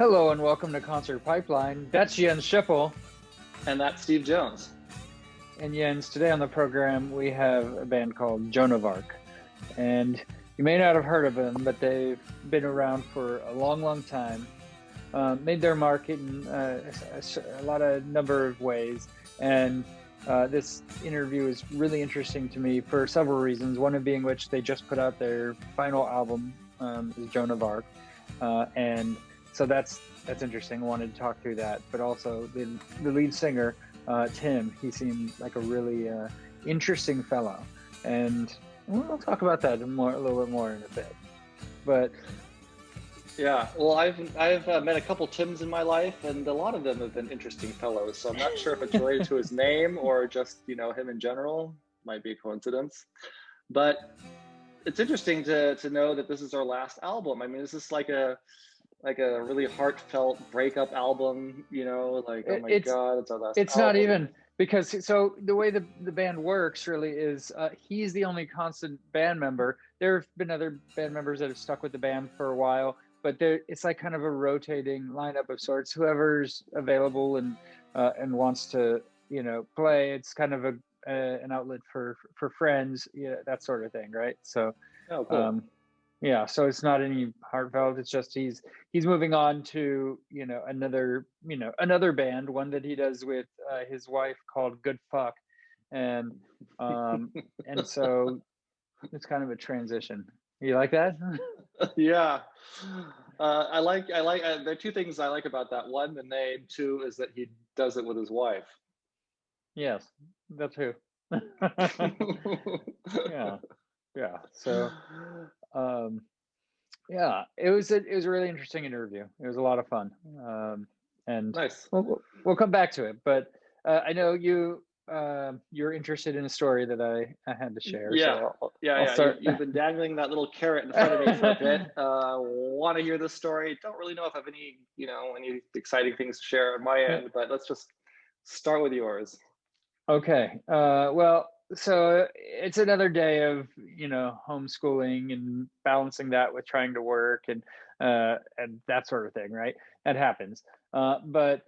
Hello and welcome to Concert Pipeline. That's Jens Schiffel. And that's Steve Jones. And Jens, today on the program we have a band called Joan of Arc. And you may not have heard of them, but they've been around for a long time. Made their mark in a number of ways. And this interview is really interesting to me for several reasons. One of being which they just put out their final album, is Joan of Arc. And so that's interesting. I wanted to talk through that, but also the lead singer, Tim, he seemed like a really interesting fellow, and we'll talk about that a little bit more in a bit. But yeah, well, I've met a couple Tims in my life, and a lot of them have been interesting fellows. So I'm not sure if it's related to his name or just him in general. Might be a coincidence, but it's interesting to know that this is our last album. I mean, this is like a really heartfelt breakup album, like, oh my God, it's our last It's album. not even, because so the way the band works really is he's the only constant band member. There have been other band members that have stuck with the band for a while, but it's like kind of a rotating lineup of sorts. Whoever's available and wants to play, it's kind of an outlet for friends, that sort of thing, right? So oh, cool. Yeah, so it's not any heartfelt. It's just he's moving on to another band, one that he does with his wife called Good Fuck, and so it's kind of a transition. You like that? Yeah, I like. There are two things I like about that. One, the name. Two is that he does it with his wife. Yes, that's who. Yeah. So. Yeah, it was a really interesting interview. It was a lot of fun, and nice. We'll come back to it. But I know you're interested in a story that I had to share. Yeah, so I'll start. You've been dangling that little carrot in front of me for a bit. Want to hear this story? Don't really know if I have any any exciting things to share on my end, but let's just start with yours. Okay. Well, so it's another day of homeschooling and balancing that with trying to work and that sort of thing, right? That happens. But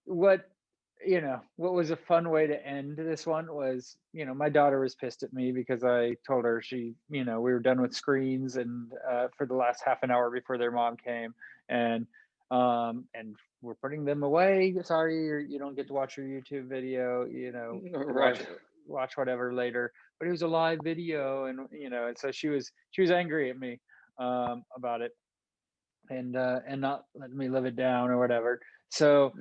what was a fun way to end this one was, my daughter was pissed at me because I told her we were done with screens and for the last half an hour before their mom came, and we're putting them away. Sorry, you don't get to watch your YouTube video. Right. Watch whatever later. But it was a live video, and and so she was angry at me about it, and not letting me live it down or whatever. So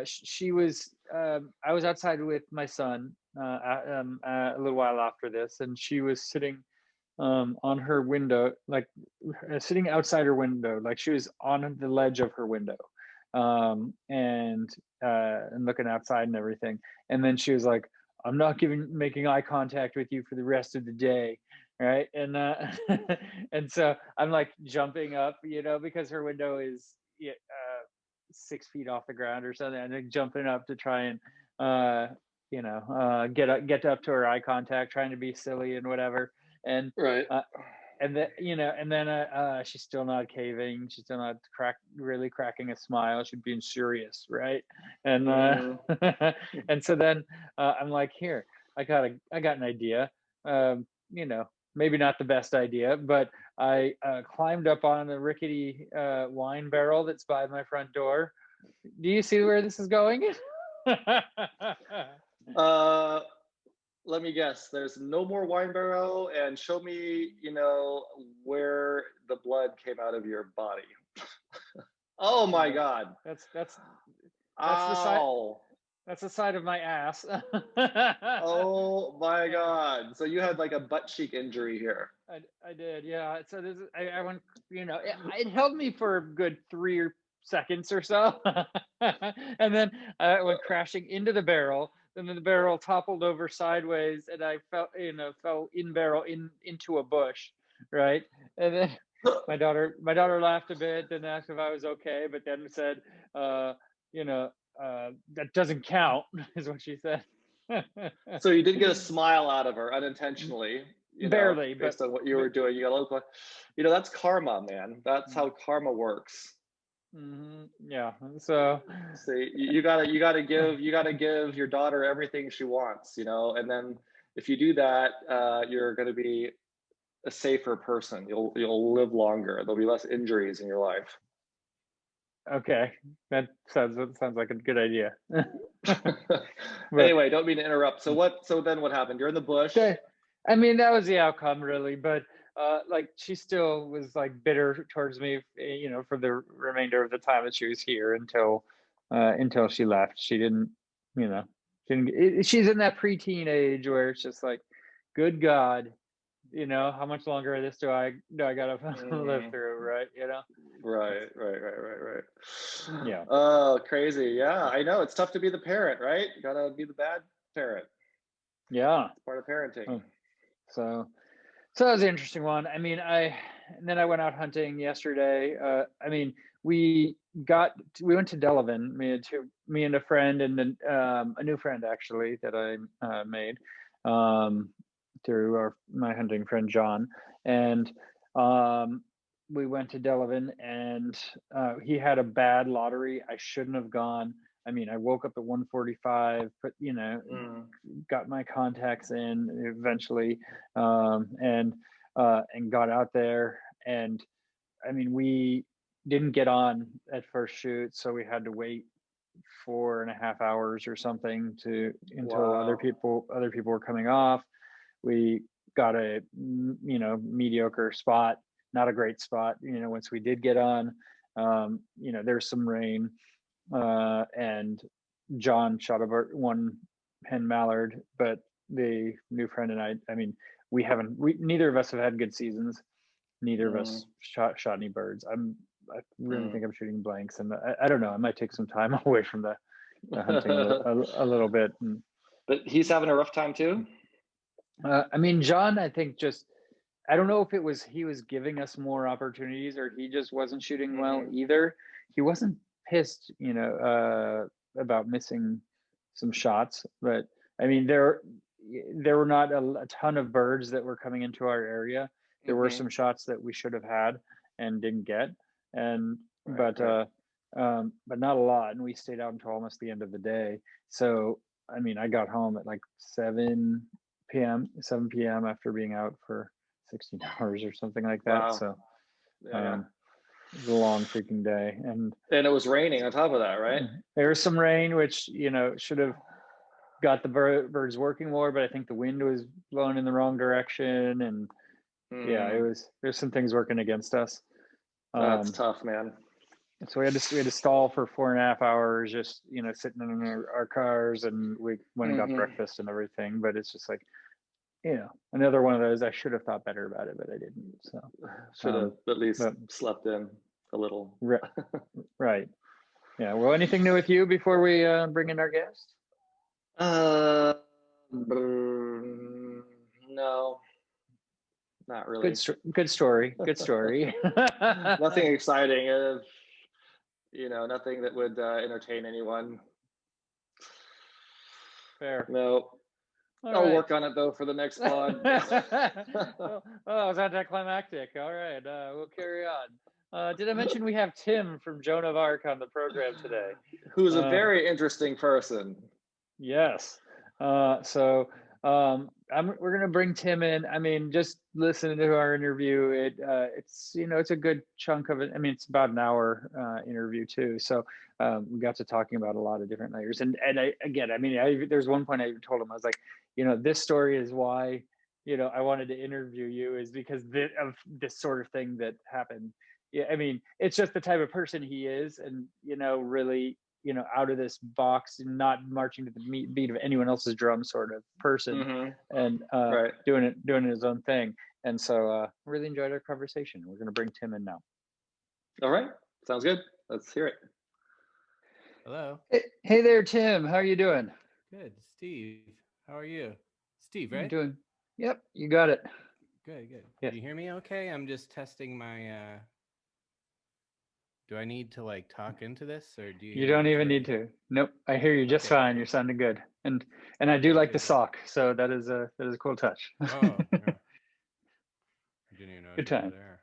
she was. I was outside with my son a little while after this, and she was sitting on her window, like sitting outside her window, like she was on the ledge of her window, and looking outside and everything. And then she was like, "I'm not making eye contact with you for the rest of the day." Right. And and so I'm like jumping up, because her window is 6 feet off the ground or something, and then jumping up to try and get up to her eye contact, trying to be silly and whatever. And right. And then she's still not caving. She's still not really cracking a smile. She's being serious, right? And and so then I'm like, here, I got an idea. Maybe not the best idea, but I climbed up on the rickety wine barrel that's by my front door. Do you see where this is going? Let me guess. There's no more wine barrel, and show me, where the blood came out of your body. Oh my God. That's the side. That's the side of my ass. Oh my God. So you had like a butt cheek injury here. I did, yeah. So I went, it held me for a good 3 seconds or so. And then I went crashing into the barrel. Then the barrel toppled over sideways, and I fell in barrel into a bush, right? And then my daughter laughed a bit, and asked if I was okay, but then said, that doesn't count, is what she said. So you did get a smile out of her unintentionally, barely, based on what you were doing. You got a little, that's karma, man. That's how karma works. Yeah. So See, you gotta give your daughter everything she wants, you know, and then if you do that, you're going to be a safer person. You'll live longer. There'll be less injuries in your life. okay, that sounds like a good idea. But Anyway, don't mean to interrupt. So what? So then what happened? You're in the bush. I mean, that was the outcome, really. But like, she still was like bitter towards me, for the remainder of the time that she was here until she left. She didn't, you know, she's in that preteen age where it's just like, good God, how much longer of this do I gotta live Mm, through, right? right. Yeah, Oh, crazy. Yeah, I know. It's tough to be the parent, right? You gotta be the bad parent. yeah. It's part of parenting. Oh, So, so that was an interesting one. I mean, and then I went out hunting yesterday. I mean, we we went to Delavan, me and a friend, and then a new friend actually that I made um, through my hunting friend John, and um, we went to Delavan, and he had a bad lottery. I shouldn't have gone. I mean, I woke up at 1:45, but Mm, got my contacts in eventually, and got out there. And I mean, we didn't get on at first shoot, so we had to wait 4.5 hours or something to until other wow. people were coming off. We got a mediocre spot, not a great spot. Once we did get on, there's some rain, and John shot a one hen mallard, but the new friend and I mean, we neither of us have had good seasons. Neither of Mm, us shot any birds. I really mm. think I'm shooting blanks, and I don't know. I might take some time away from the hunting a little bit. And, But he's having a rough time too. I mean, John, I think just I don't know if it was he was giving us more opportunities or he just wasn't shooting well Hmm. either. He wasn't pissed, about missing some shots, but I mean there were not a ton of birds that were coming into our area. There were Hmm. some shots that we should have had and didn't get, and Right, right. but not a lot. And we stayed out until almost the end of the day. So I mean, I got home at like 7 p.m. after being out for 16 hours or something like that. Wow. So Yeah, yeah. um, it was a long freaking day, and And it was raining on top of that, right? there was some rain, which should have got the birds working more, but I think the wind was blowing in the wrong direction, and yeah, Mm, there's some things working against us. that's Um, tough, man. so we had to stall for 4.5 hours, just sitting in our cars, and we went and got Hmm. breakfast and everything. But it's just like another one of those. I should have thought better about it, but I didn't. So, Should have at least but slept in a little. right, yeah. Well, anything new with you before we bring in our guest? Uh, no, not Good, really. good story. Good story. Nothing exciting. Nothing that would entertain anyone. Fair. No, All I'll right. work on it though for the next pod. Well, it was anticlimactic. All right, we'll carry on. Did I mention we have Tim from Joan of Arc on the program today? Who's a Uh, very interesting person. yes. So we're gonna bring Tim in. I mean, just listening to our interview, it's a good chunk of it. I mean, it's about an hour interview too. So we got to talking about a lot of different layers. And I mean, there's one point I told him, I was like, this story is why I wanted to interview you, is because of this sort of thing that happened. Yeah, I mean, it's just the type of person he is, and really out of this box and not marching to the beat of anyone else's drum sort of person, Hmm. and Right. doing his own thing. And so really enjoyed our conversation. We're going to bring Tim in now. All right. Sounds good. Let's hear it. Hello. Hey there, Tim. How are you doing? Good. Steve, how are you? Steve, I'm right? doing. Yep, you got it. Good, good. Yeah. Do you hear me okay? I'm just testing my do I need to like talk into this, or do you You hear me don't even need clearly? to. Nope, I hear you just Okay, fine. You're cool. sounding good, and I do Okay, like the good, good. sock. So that is a cool touch. Oh, yeah. I didn't even Good notice it was time. there.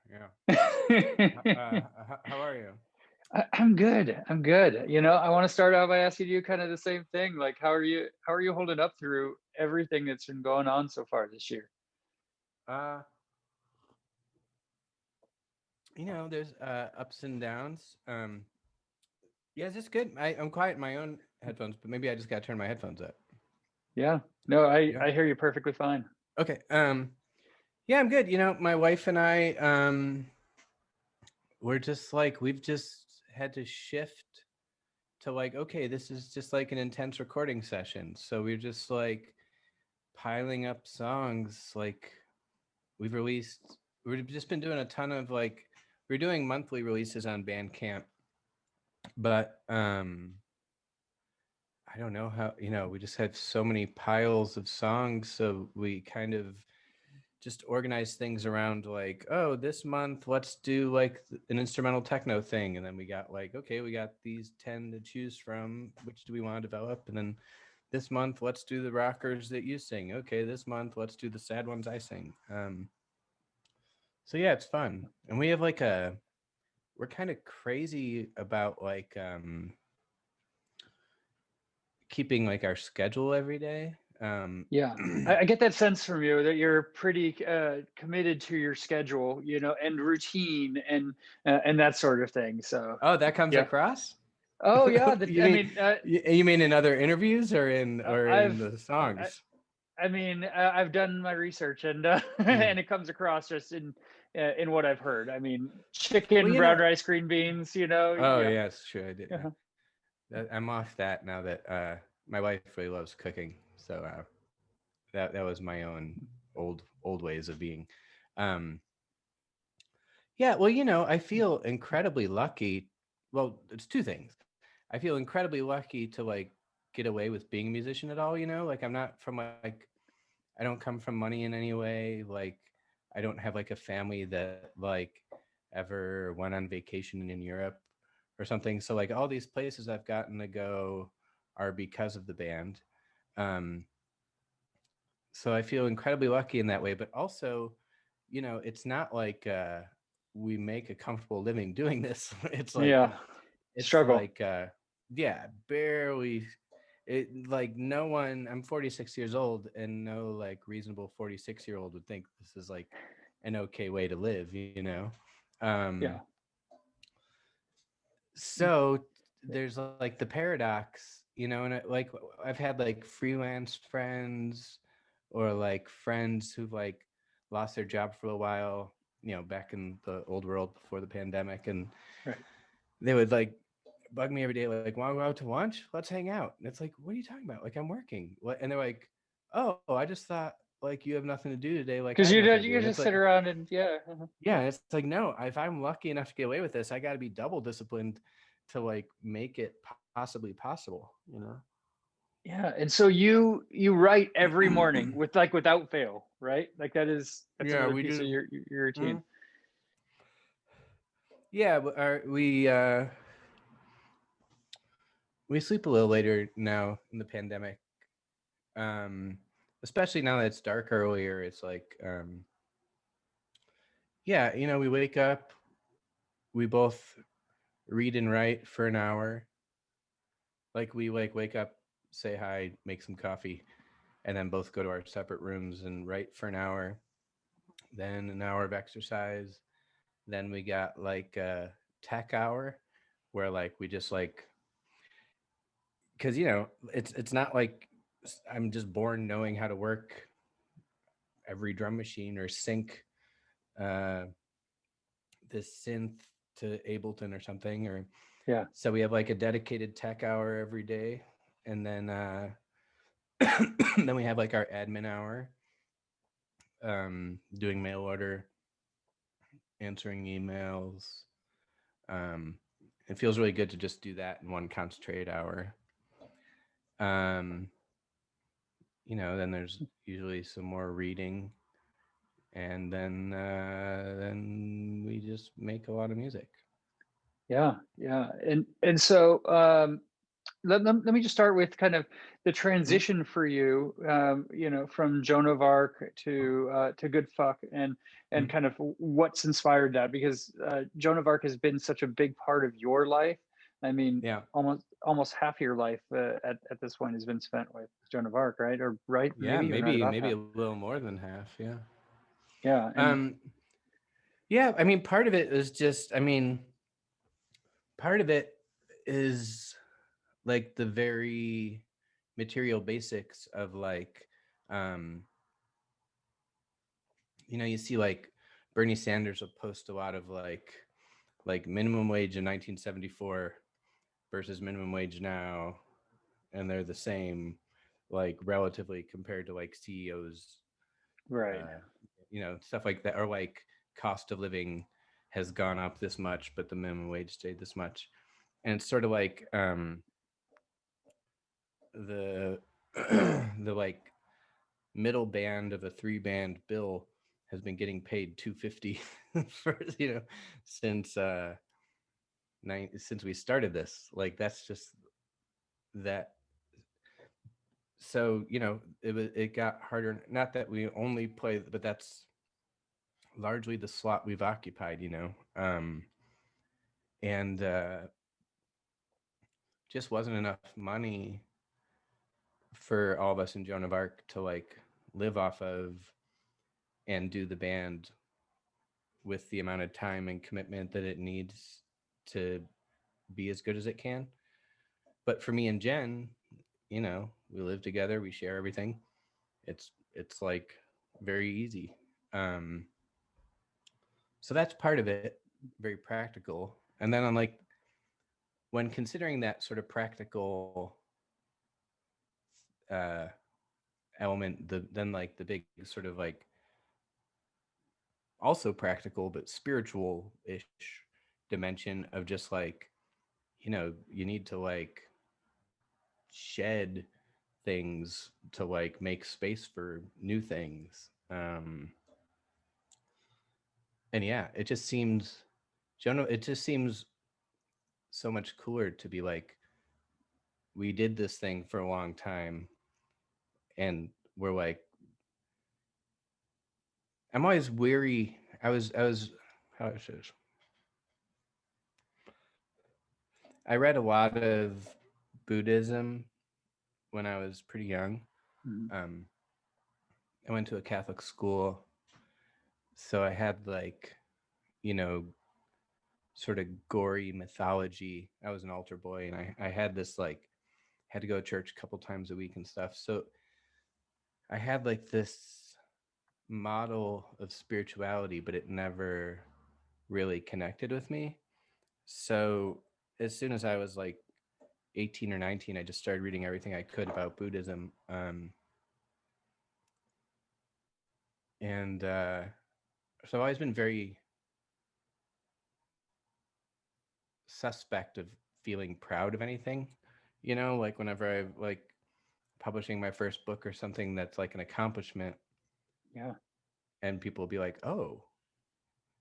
Yeah. How are you? I'm good. I'm good. You know, I want to start out by asking you kind of the same thing. Like, how are you? How are you holding up through everything that's been going on so far this year? Uh, there's ups and downs. Yeah, it's just good. I'm quiet in my own headphones, but maybe I just gotta turn my headphones up. Yeah. No, I Yeah. I hear you perfectly fine. Okay. Yeah, I'm good. My wife and I, we're just like we've just had to shift to like, okay, this is just like an intense recording session. So we're just like piling up songs. Like we've just been doing a ton of like, we're doing monthly releases on Bandcamp, but I don't know how, we just have so many piles of songs. So we kind of just organize things around like, oh, this month, let's do like an instrumental techno thing. And then we got like, okay, we got these 10 to choose from. Which do we want to develop? And then this month, let's do the rockers that you sing. Okay, this month, let's do the sad ones I sing. So yeah, it's fun. And we have like we're kind of crazy about like keeping like our schedule every day. Yeah. I get that sense from you that you're pretty committed to your schedule, you know, and routine and that sort of thing. So, Oh, that comes yeah. across? Oh, yeah. you I mean mean, you mean in other interviews or in I've the I, songs? I mean, I've done my research and Yeah. and it comes across just in what I've heard. I mean, Well, chicken, brown rice, green beans. You know, oh yeah. yeah, it's true. I did. Yeah. Uh-huh. I'm off that now that my wife really loves cooking. So that was my own old ways of being. Um, yeah. Well, I feel incredibly lucky. Well, it's two things. I feel incredibly lucky to like get away with being a musician at all. Like I'm not from like I don't come from money in any way. Like I don't have like a family that like ever went on vacation in Europe or something. So like all these places I've gotten to go are because of the band. Um, so I feel incredibly lucky in that way. But also, it's not like we make a comfortable living doing this. It's like Yeah. it's Struggle. like yeah, barely. It like no one. I'm 46 years old, and no like reasonable 46-year-old would think this is like an okay way to live. Yeah. um so there's like the paradox, and like I've had like freelance friends or like friends who've like lost their job for a while, back in the old world before the pandemic, and Right. they would like bug me every day, like, want to go out to lunch? Let's hang out. And it's like, what are you talking about? Like, I'm working. And they're like, oh, I just thought like you have nothing to do today. Like I Because have you nothing to do. you And it's just like, sit around and yeah. Uh-huh. yeah, it's like, no, if I'm lucky enough to get away with this, I got to be double disciplined to like make it possibly possible. Yeah. And so you write every morning with like without fail, right? Like that's Yeah, another we piece of do. your routine. Mhm. Yeah, but we sleep a little later now in the pandemic. Um, especially now that it's dark earlier. It's like, yeah, we wake up, we both read and write for an hour. Like we like wake up, say hi, make some coffee, and then both go to our separate rooms and write for an hour. Then an hour of exercise. Then we got like a tech hour where like we just like, because it's not like I'm just born knowing how to work every drum machine or sync uh this synth to Ableton or something. Or Yeah. so we have like a dedicated tech hour every day, and then then we have like our admin hour, doing mail order, answering emails. um it feels really good to just do that in one concentrated hour. um then there's usually some more reading, and then we just make a lot of music. Yeah. Yeah. And so let me just start with kind of the transition for you, from Joan of Arc to Good Fuck, and Mm. kind of what's inspired that, because Joan of Arc has been such a big part of your life. I mean, Yeah. almost half your life at this point has been spent with Joan of Arc, right? Or right, Yeah, maybe even right about maybe half. a little more than half. Yeah. Yeah, and Um, yeah, I mean, part of it is just, I mean, part of it is like the very material basics of like, um, you see like Bernie Sanders will post a lot of like minimum wage in 1974 versus minimum wage now, and they're the same, like relatively compared to like CEOs, right, uh, stuff like that, or like cost of living has gone up this much, but the minimum wage stayed this much, and it's sort of like the the like middle band of a 3-band bill has been getting paid 250 for since since we started this. Like that's just that. So it got harder. Not that we only play, but that's largely the slot we've occupied. And just wasn't enough money for all of us in Joan of Arc to like live off of and do the band with the amount of time and commitment that it needs to be as good as it can. But for me and Jen, we live together, we share everything. It's like very easy. Um, so that's part of it, very practical. And then on like when considering that sort of practical uh, element, then like the big sort of like also practical but spiritual ish dimension of just like you need to like shed things to like make space for new things. And yeah, it just seems Jonah, it just seems so much cooler to be like, we did this thing for a long time, and we're like, I'm always weary. I was how should I read a lot of Buddhism when I was pretty young. mhm. um I went to a Catholic school, so I had like, you know sort of gory mythology. I was an altar boy, and I had this like, had to go to church a couple times a week and stuff. So I had like this model of spirituality, but it never really connected with me. So as soon as I was like 18 or 19, I just started reading everything I could about Buddhism. And so I've always been very suspect of feeling proud of anything. Like whenever I like publishing my first book or something that's like an accomplishment, Yeah, and people will be like, "Oh,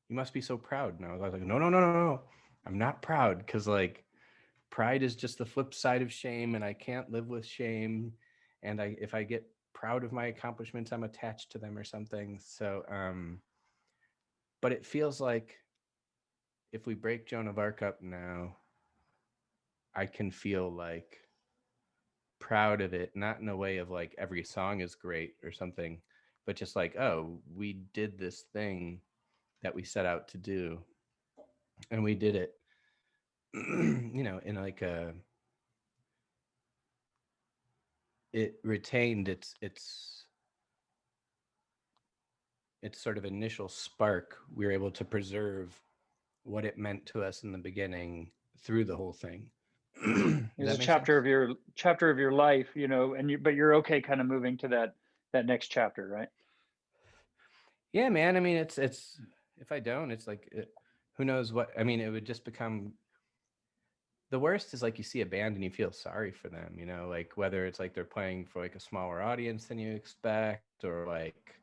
you must be so proud." And I was like, "No, no, no, no, no. I'm not proud, because like pride is just the flip side of shame, and I can't live with shame. And if I get proud of my accomplishments, I'm attached to them or something." So, but it feels like if we break Joan of Arc up now, I can feel like proud of it, not in a way of like every song is great or something, but just like, oh, we did this thing that we set out to do, and we did it, in like a, it retained its sort of initial spark. We were able to preserve what it meant to us in the beginning through the whole thing. it Does was that a make sense? chapter of your life, and but you're okay kind of moving to that next chapter, right? Yeah, man. I mean, it's if I don't, it's like who knows what. I mean, it would just become, the worst is like you see a band and you feel sorry for them, like whether it's like they're playing for like a smaller audience than you expect, or like,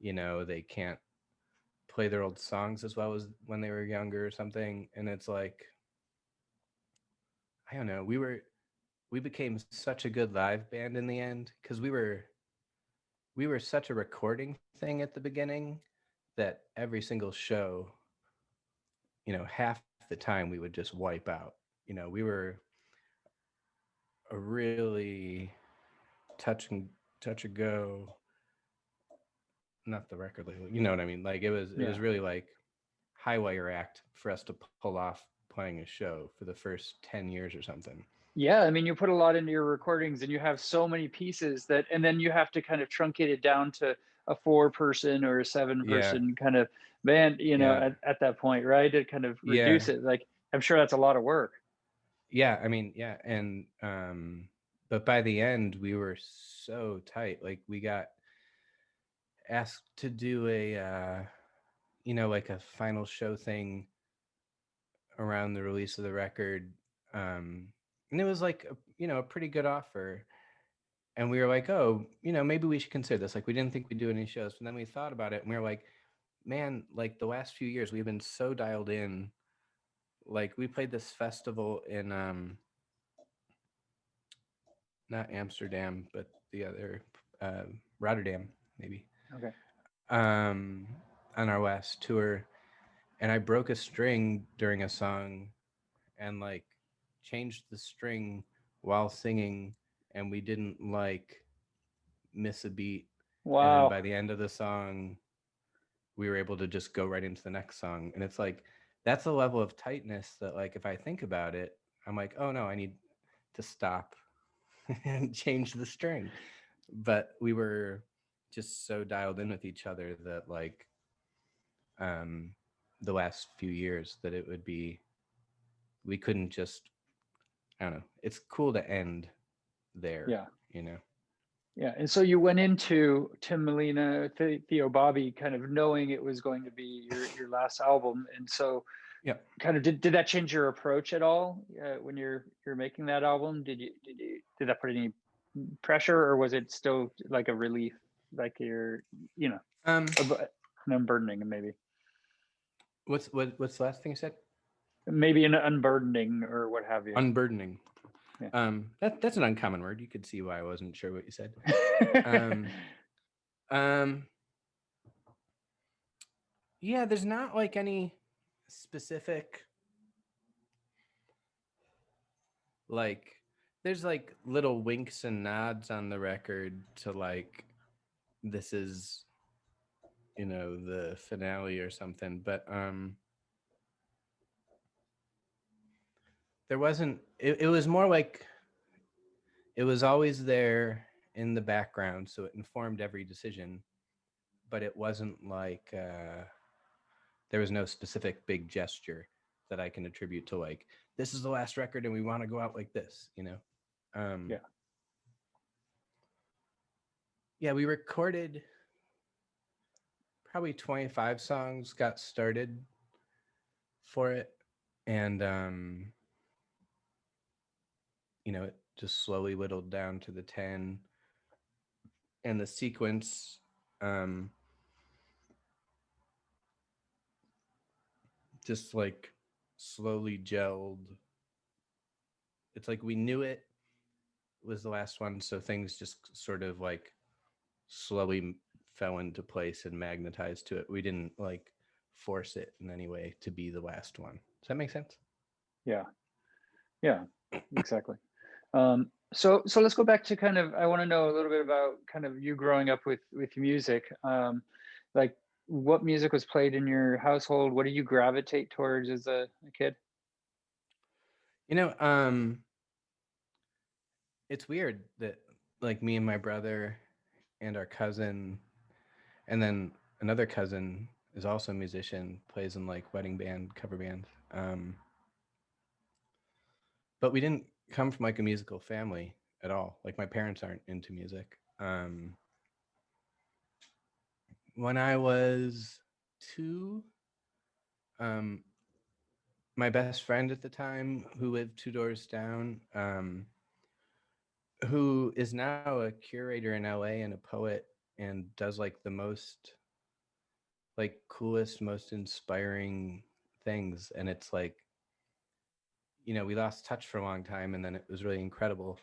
they can't play their old songs as well as when they were younger or something. And it's like, I don't know, we became such a good live band in the end because we were such a recording thing at the beginning that every single show, half the time we would just wipe out. We were a really touch and touch and go, not the record label, you know what I mean? Like it was Yeah. really like high wire act for us to pull off playing a show for the first 10 years or something. Yeah, I mean, you put a lot into your recordings and you have so many pieces that, and then you have to kind of truncate it down to a 4-person or a 7 Yeah. person kind of band, Yeah. at that point, right? To kind of Yeah. reduce it. Like, I'm sure that's a lot of work. Yeah, I mean, yeah, and but by the end we were so tight. Like we got asked to do a like a final show thing around the release of the record. And it was like a pretty good offer. And we were like, oh, maybe we should consider this. Like we didn't think we'd do any shows, but then we thought about it and we were like, man, like the last few years we've been so dialed in. Like we played this festival in not Amsterdam, but the other Rotterdam, maybe, Okay. um, on our last tour. And I broke a string during a song and like changed the string while singing, and we didn't like miss a beat. And then Wow. by the end of the song, we were able to just go right into the next song. And it's like, that's a level of tightness that, like, if I think about it, I'm like, oh no, I need to stop and change the string. But we were just so dialed in with each other that, like, um, the last few years, that it would be, we couldn't just, I don't know. It's cool to end there, Yeah. you know? Yeah. And so you went into Tim Molina, Theo Bobby, kind of knowing it was going to be your last album. And so Yeah. kind of did that change your approach at all when you're making that album? Did that put any pressure, or was it still like a relief, like you're, Um, an unburdening, maybe what's the last thing you said? maybe an unburdening or what have you? Unburdening. Yeah. That's an uncommon word. You could see why I wasn't sure what you said. Um, um, yeah, there's not like any specific, like, there's like little winks and nods on the record to like, this is, the finale or something. But there wasn't, it was more like, it was always there in the background. So it informed every decision, but it wasn't like, there was no specific big gesture that I can attribute to, like, this is the last record and we want to go out like this, Yeah. Yeah, we recorded probably 25 songs, got started for it, and it just slowly whittled down to the 10, and the sequence just like slowly gelled. It's like we knew it was the last one, so things just sort of like slowly fell into place and magnetized to it. We didn't like force it in any way to be the last one. Does that make sense? Yeah. Yeah. Exactly. So let's go back to kind of, I want to know a little bit about kind of you growing up with music. Like, what music was played in your household? What did you gravitate towards as a kid? You know, um, it's weird that, like, me and my brother and our cousin, and then another cousin is also a musician, plays in like wedding band, cover bands. But we didn't come from like a musical family at all. Like my parents aren't into music. When I was 2, um, my best friend at the time, who lived 2 doors down, who is now a curator in LA and a poet and does like the most like coolest, most inspiring things. And it's like, we lost touch for a long time, and then it was really incredible,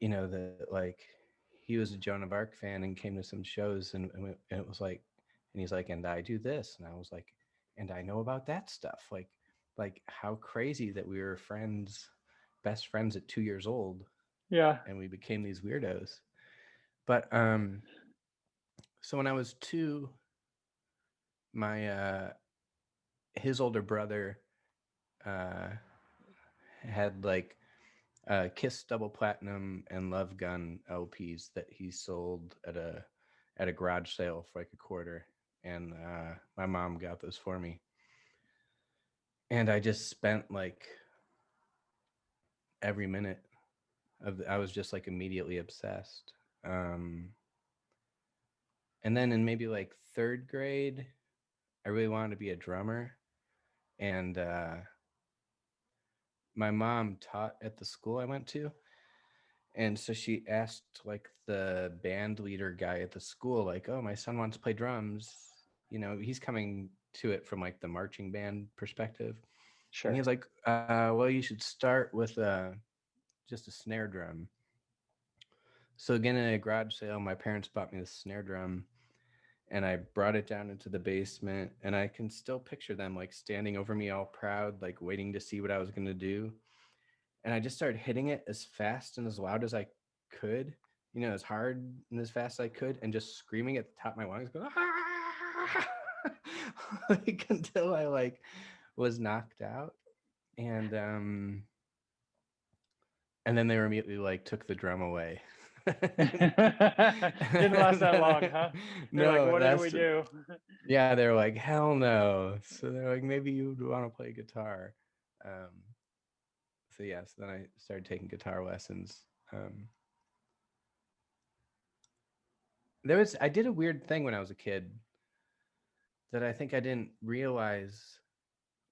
that like he was a Joan of Arc fan and came to some shows, and it was like, and he's like, and I do this, and I was like, and I know about that stuff, like how crazy that we were best friends at 2 years old, Yeah. and we became these weirdos. But so when I was 2, my his older brother uh had like Kiss Double Platinum and Love Gun LPs that he sold at a garage sale for like a quarter, and my mom got those for me, and I just spent like every minute I was just like immediately obsessed. And then in maybe like 3rd grade, I really wanted to be a drummer, and my mom taught at the school I went to. And so she asked like the band leader guy at the school, like, oh, my son wants to play drums. He's coming to it from like the marching band perspective. And Sure. he was like, well, you should start with just a snare drum. So again, at a garage sale, my parents bought me the snare drum, and I brought it down into the basement, and I can still picture them like standing over me all proud, like waiting to see what I was going to do. And I just started hitting it as fast and as loud as I could, as hard and as fast as I could, and just screaming at the top of my lungs, going, ah! Like until I like was knocked out. And then they were immediately like took the drum away. Didn't last that long, huh? They're like, No, what did we do? yeah, they're like, hell no. So they're like, maybe you would want to play guitar. So yeah, so then I started taking guitar lessons. I did a weird thing when I was a kid that I think I didn't realize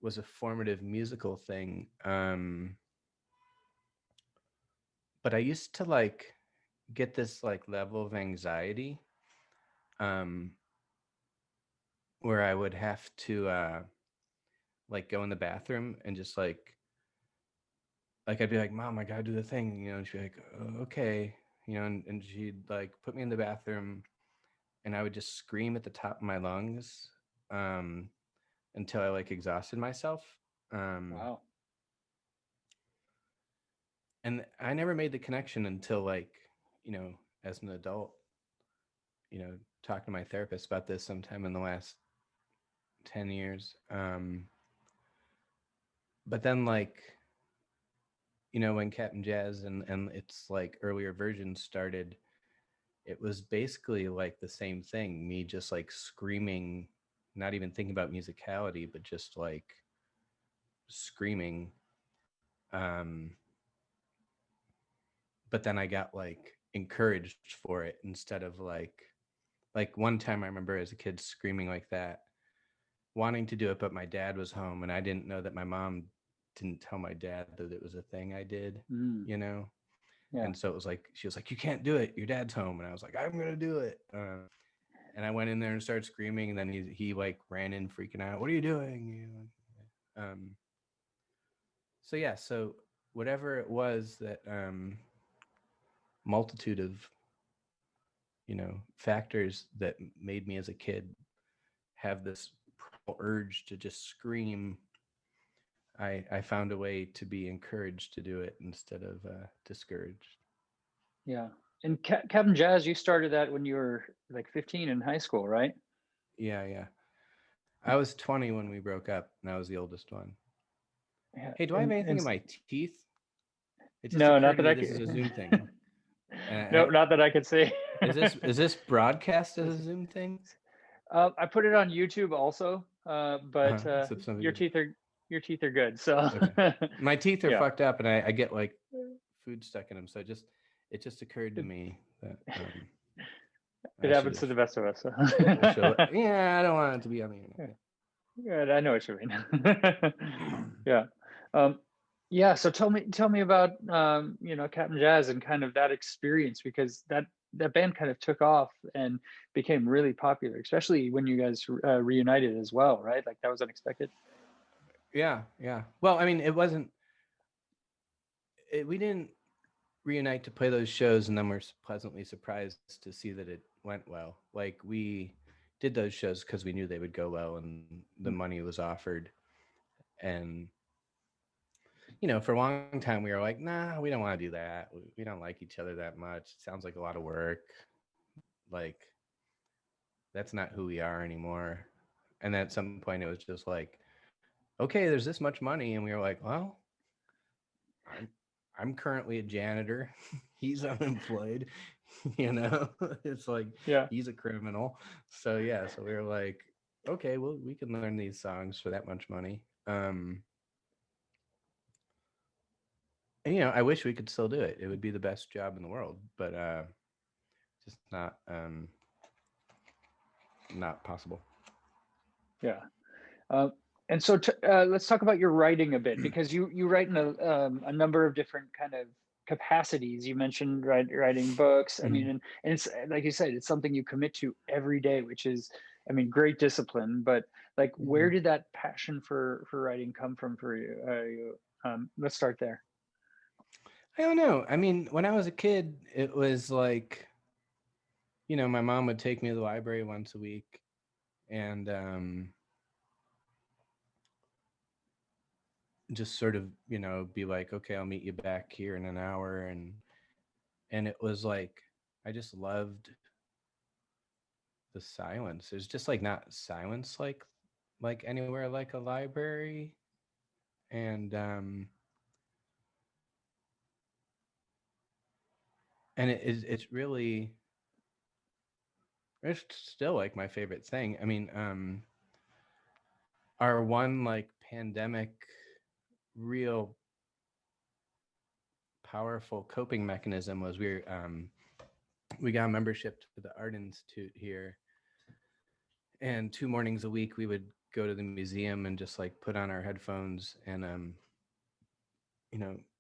was a formative musical thing. But I used to like get this like level of anxiety, um, where I would have to like go in the bathroom and just like I'd be like, Mom, I gotta do the thing, and she'd be like, oh, okay, and she'd like put me in the bathroom, and I would just scream at the top of my lungs, until I like exhausted myself. Wow. And I never made the connection until like, as an adult, talking to my therapist about this sometime in the last 10 years. But then like, when Captain Jazz and its like earlier versions started, it was basically like the same thing. Me just like screaming, not even thinking about musicality, but just like screaming. Um, but then I got like encouraged for it instead of like one time I remember as a kid screaming like that, wanting to do it, but my dad was home, and I didn't know that my mom didn't tell my dad that it was a thing I did, Mm, yeah. And so it was like, she was like, you can't do it, your dad's home. And I was like, I'm gonna do it. And I went in there and started screaming, and then he like ran in freaking out, what are you doing? So yeah, so whatever it was that multitude of factors that made me as a kid have this urge to just scream, I found a way to be encouraged to do it instead of discouraged. Yeah. And Captain Jazz, you started that when you were like 15 in high school, right? Yeah. I was 20 when we broke up, and I was the oldest one. Yeah. Hey, do I have anything in my teeth? It just No, not occurred to that me I this is a could. Zoom thing. No, not that I could see. Is this broadcast as a Zoom thing? I put it on YouTube also, but So your teeth are good. So okay. My teeth are yeah, fucked up, and I get like food stuck in them. So it just occurred to it, me that it I should happens to have the best of us. So. show it. Yeah, I don't want it to be on the internet. Good, I know what you mean. Yeah. Yeah, so tell me about Captain Jazz and kind of that experience, because that band kind of took off and became really popular, especially when you guys reunited as well, right? Like that was unexpected. Yeah, yeah. Well, I mean, it wasn't. We didn't reunite to play those shows, and then we're pleasantly surprised to see that it went well. Like we did those shows because we knew they would go well, and the money was offered. And for a long time, we were like, nah, we don't want to do that. We don't like each other that much. It sounds like a lot of work. Like that's not who we are anymore. And at some point, it was just like, okay, there's this much money, and we were like, well, I'm I'm currently a janitor. He's unemployed. you know, it's like Yeah. he's a criminal. So yeah, so we were like, okay, well, we can learn these songs for that much money. And I wish we could still do it. It would be the best job in the world, but just not possible. Yeah. Uh, and so let's talk about your writing a bit, because you write in a number of different kind of capacities. You mentioned writing books. I Mhm. mean, and it's like you said, it's something you commit to every day, which is, I mean, great discipline. But like, where Mhm. did that passion for writing come from for you? Let's start there. I don't know. I mean, when I was a kid, it was like, my mom would take me to the library once a week, and just sort of, be like, okay, I'll meet you back here in an hour, and it was like I just loved the silence. There's just like not silence like anywhere like a library, and it's really it's still like my favorite thing. I mean, our one like pandemic real powerful coping mechanism was we got a membership to the Art Institute here, and 2 mornings a week we would go to the museum and just like put on our headphones and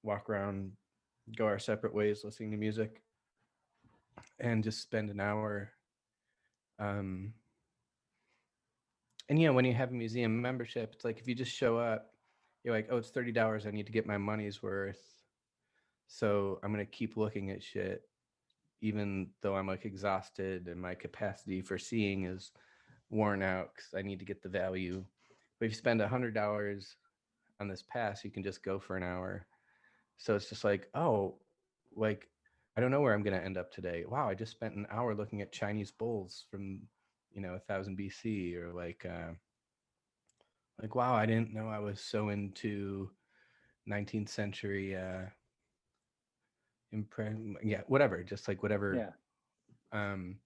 walk around, go our separate ways listening to music, and just spend an hour. um and when you have a museum membership, it's like if you just show up, you're like, oh, it's $30, I need to get my money's worth, so I'm going to keep looking at shit even though I'm like exhausted and my capacity for seeing is worn out because I need to get the value. But if you spend $100 on this pass, you can just go for an hour. So it's just like, oh, like I don't know where I'm going to end up today. Wow, I just spent an hour looking at Chinese bulls from 1000 BC, or like wow, I didn't know I was so into 19th century yeah, whatever, just like whatever. Yeah. um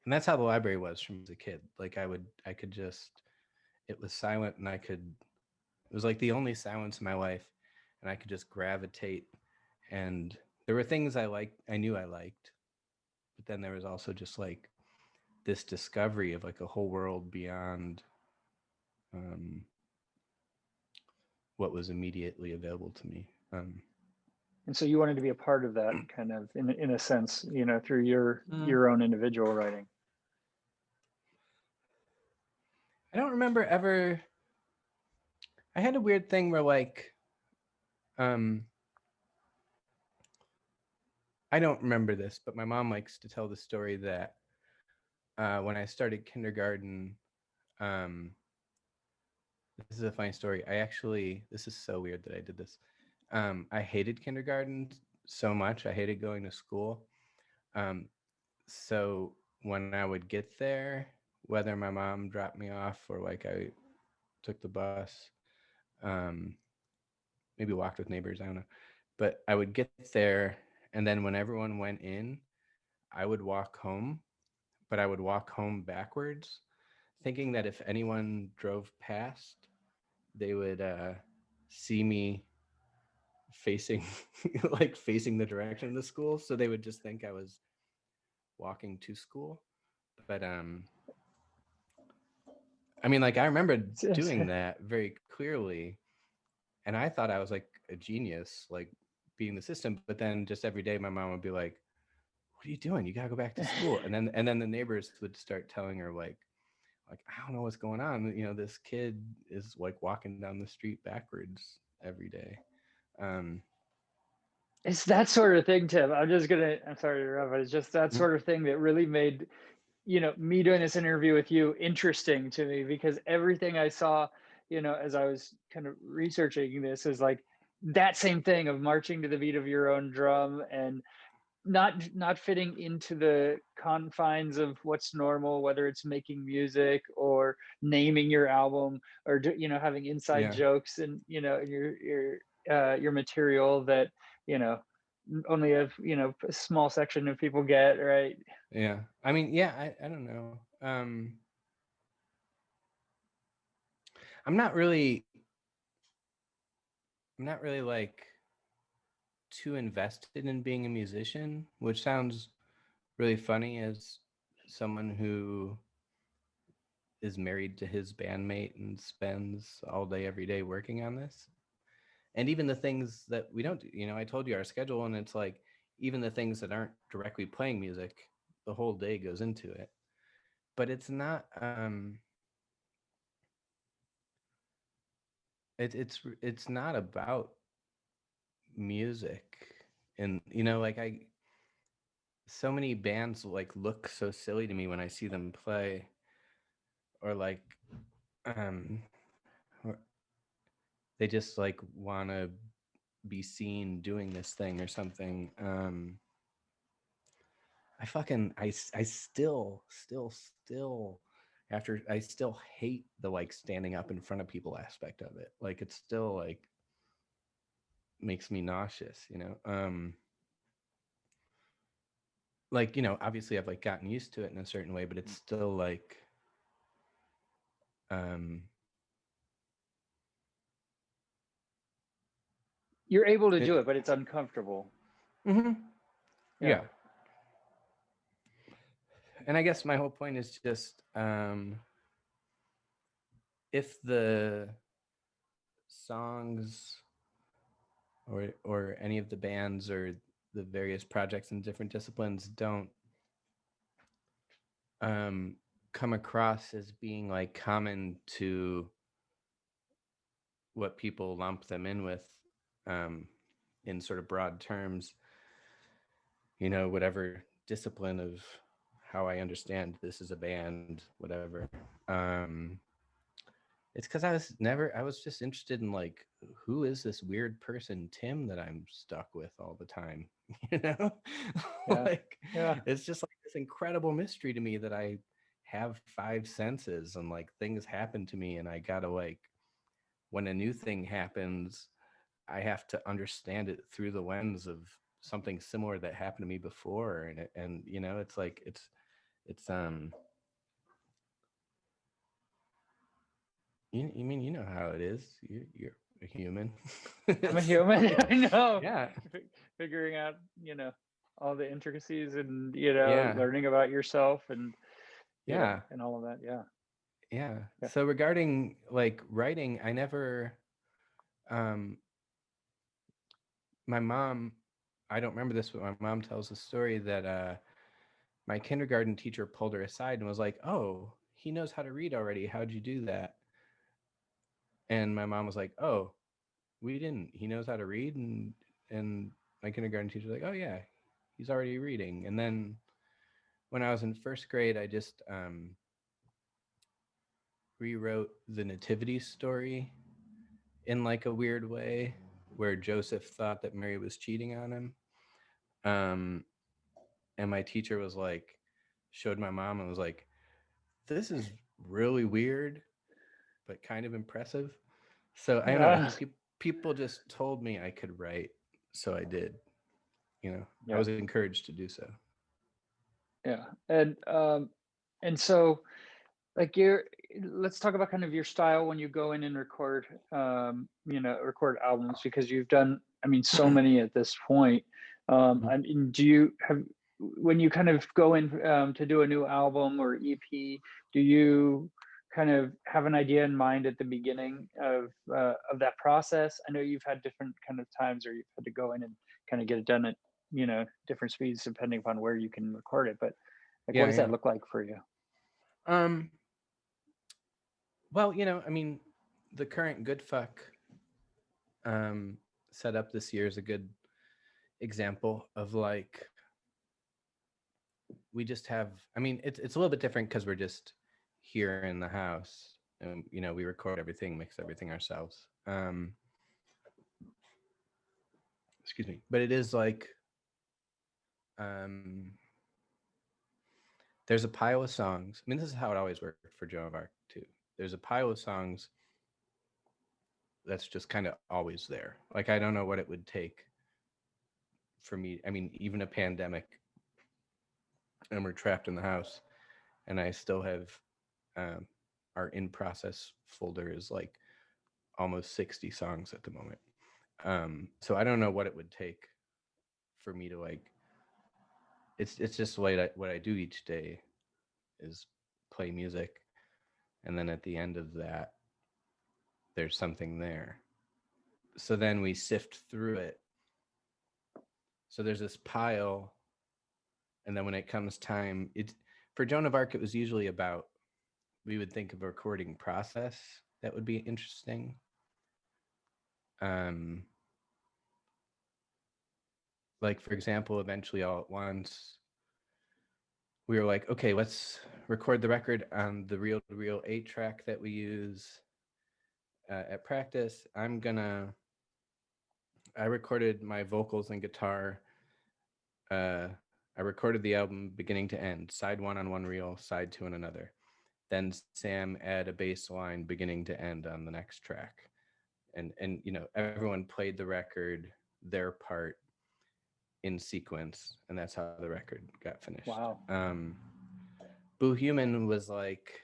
and that's how the library was for me as a kid. Like I could just, it was silent, and it was like the only silence in my life, and I could just gravitate. And there were things I knew I liked, but then there was also just like this discovery of like a whole world beyond um, what was immediately available to me. And so you wanted to be a part of that kind of, in a sense, through Mm. your own individual writing. I don't remember ever. I had a weird thing where like um, I don't remember this, but my mom likes to tell the story that when I started kindergarten, um, this is a funny story. This is so weird that I did this. I hated kindergarten so much. I hated going to school. Um, so when I would get there, whether my mom dropped me off or like I took the bus, um, maybe walked with neighbors, I don't know. But I would get there, and then when everyone went in, I would walk home, but I would walk home backwards, thinking that if anyone drove past, they would see me facing like facing the direction of the school, so they would just think I was walking to school. But I mean, like I remember doing that very clearly, and I thought I was like a genius, like being the system. But then just every day my mom would be like, what are you doing? You gotta go back to school. And then the neighbors would start telling her like, like, I don't know what's going on. You know, this kid is like walking down the street backwards every day. It's that sort of thing, Tim. I'm sorry to interrupt, but it's just that mm, sort of thing that really made, me doing this interview with you interesting to me, because everything I saw, as I was kind of researching this, is like that same thing of marching to the beat of your own drum, and not fitting into the confines of what's normal, whether it's making music or naming your album, or having inside yeah, jokes, and your material that you know only a small section of people get, right? yeah. I mean, yeah, I don't know. I'm not really I'm not really like too invested in being a musician, which sounds really funny as someone who is married to his bandmate and spends all day every day working on this. And even the things that we don't do, I told you our schedule, and it's like even the things that aren't directly playing music, the whole day goes into it. But it's not about music. And like I so many bands like look so silly to me when I see them play, or like um or they just like want to be seen doing this thing or something. I still after I still hate the like standing up in front of people aspect of it. Like it's still like makes me nauseous, like obviously I've like gotten used to it in a certain way, but it's still like um You're able to do it, it, but it's uncomfortable. mm-hmm. Yeah. Yeah. And I guess my whole point is just if the songs or any of the bands or the various projects in different disciplines don't um come across as being like common to what people lump them in with, um in sort of broad terms, whatever discipline of how I understand this is a band, whatever. um it's because I was just interested in like, who is this weird person Tim that I'm stuck with all the time? you know Yeah. like Yeah. it's just like this incredible mystery to me that I have five senses, and like things happen to me, and I gotta like, when a new thing happens, I have to understand it through the lens of something similar that happened to me before. And it's like it's you mean how it is. You're a human. I'm a It's human. like, I know. yeah, Figuring out, all the intricacies, and, yeah, learning about yourself, and, yeah, and all of that. Yeah. yeah. Yeah. So regarding like writing, I never um my mom, I don't remember this, but my mom tells a story that my kindergarten teacher pulled her aside and was like, "Oh, he knows how to read already. How'd you do that?" And my mom was like, "Oh, we didn't. He knows how to read." And my kindergarten teacher was like, "Oh yeah, he's already reading." And then when I was in first grade, I just rewrote the nativity story in like a weird way, where Joseph thought that Mary was cheating on him. Um, and my teacher was like, showed my mom and was like, "This is really weird, but kind of impressive." So I don't know. I think people just told me I could write, so I did. I Yeah. was encouraged to do so. Yeah. And so, like, let's talk about kind of your style when you go in and record, record albums, because you've done, I mean, so many at this point. I mean, do you have, when you kind of go in, to do a new album or EP, do you kind of have an idea in mind at the beginning of that process? I know you've had different kind of times where you've had to go in and kind of get it done at, different speeds depending upon where you can record it. But like, what Yeah, does that yeah. look like for you? Um, Well, I mean, the current Good Fuck setup this year is a good example of like we just have. I mean, it's a little bit different because we're just here in the house, and we record everything, mix everything ourselves. Excuse me, but it is like um, there's a pile of songs. I mean, this is how it always worked for Joan of Arc too. There's a pile of songs that's just kind of always there. Like I don't know what it would take for me. I mean, even a pandemic, and we're trapped in the house, and I still have our in process folder is like almost 60 songs at the moment. So I don't know what it would take for me to like. It's just what I do each day is play music, and then at the end of that, there's something there. So then we sift through it. So there's this pile, and then when it comes time, it for Joan of Arc, it was usually about we would think of a recording process that would be interesting. Um, like for example, eventually all at once, we were like, okay, let's record the record on the reel-to-reel 8-track that we use at practice. I recorded my vocals and guitar. I recorded the album beginning to end, side one on one reel, side two on another. Then Sam add a bass line beginning to end on the next track. And everyone played the record, their part in sequence, and that's how the record got finished. Wow. Boo Human was like,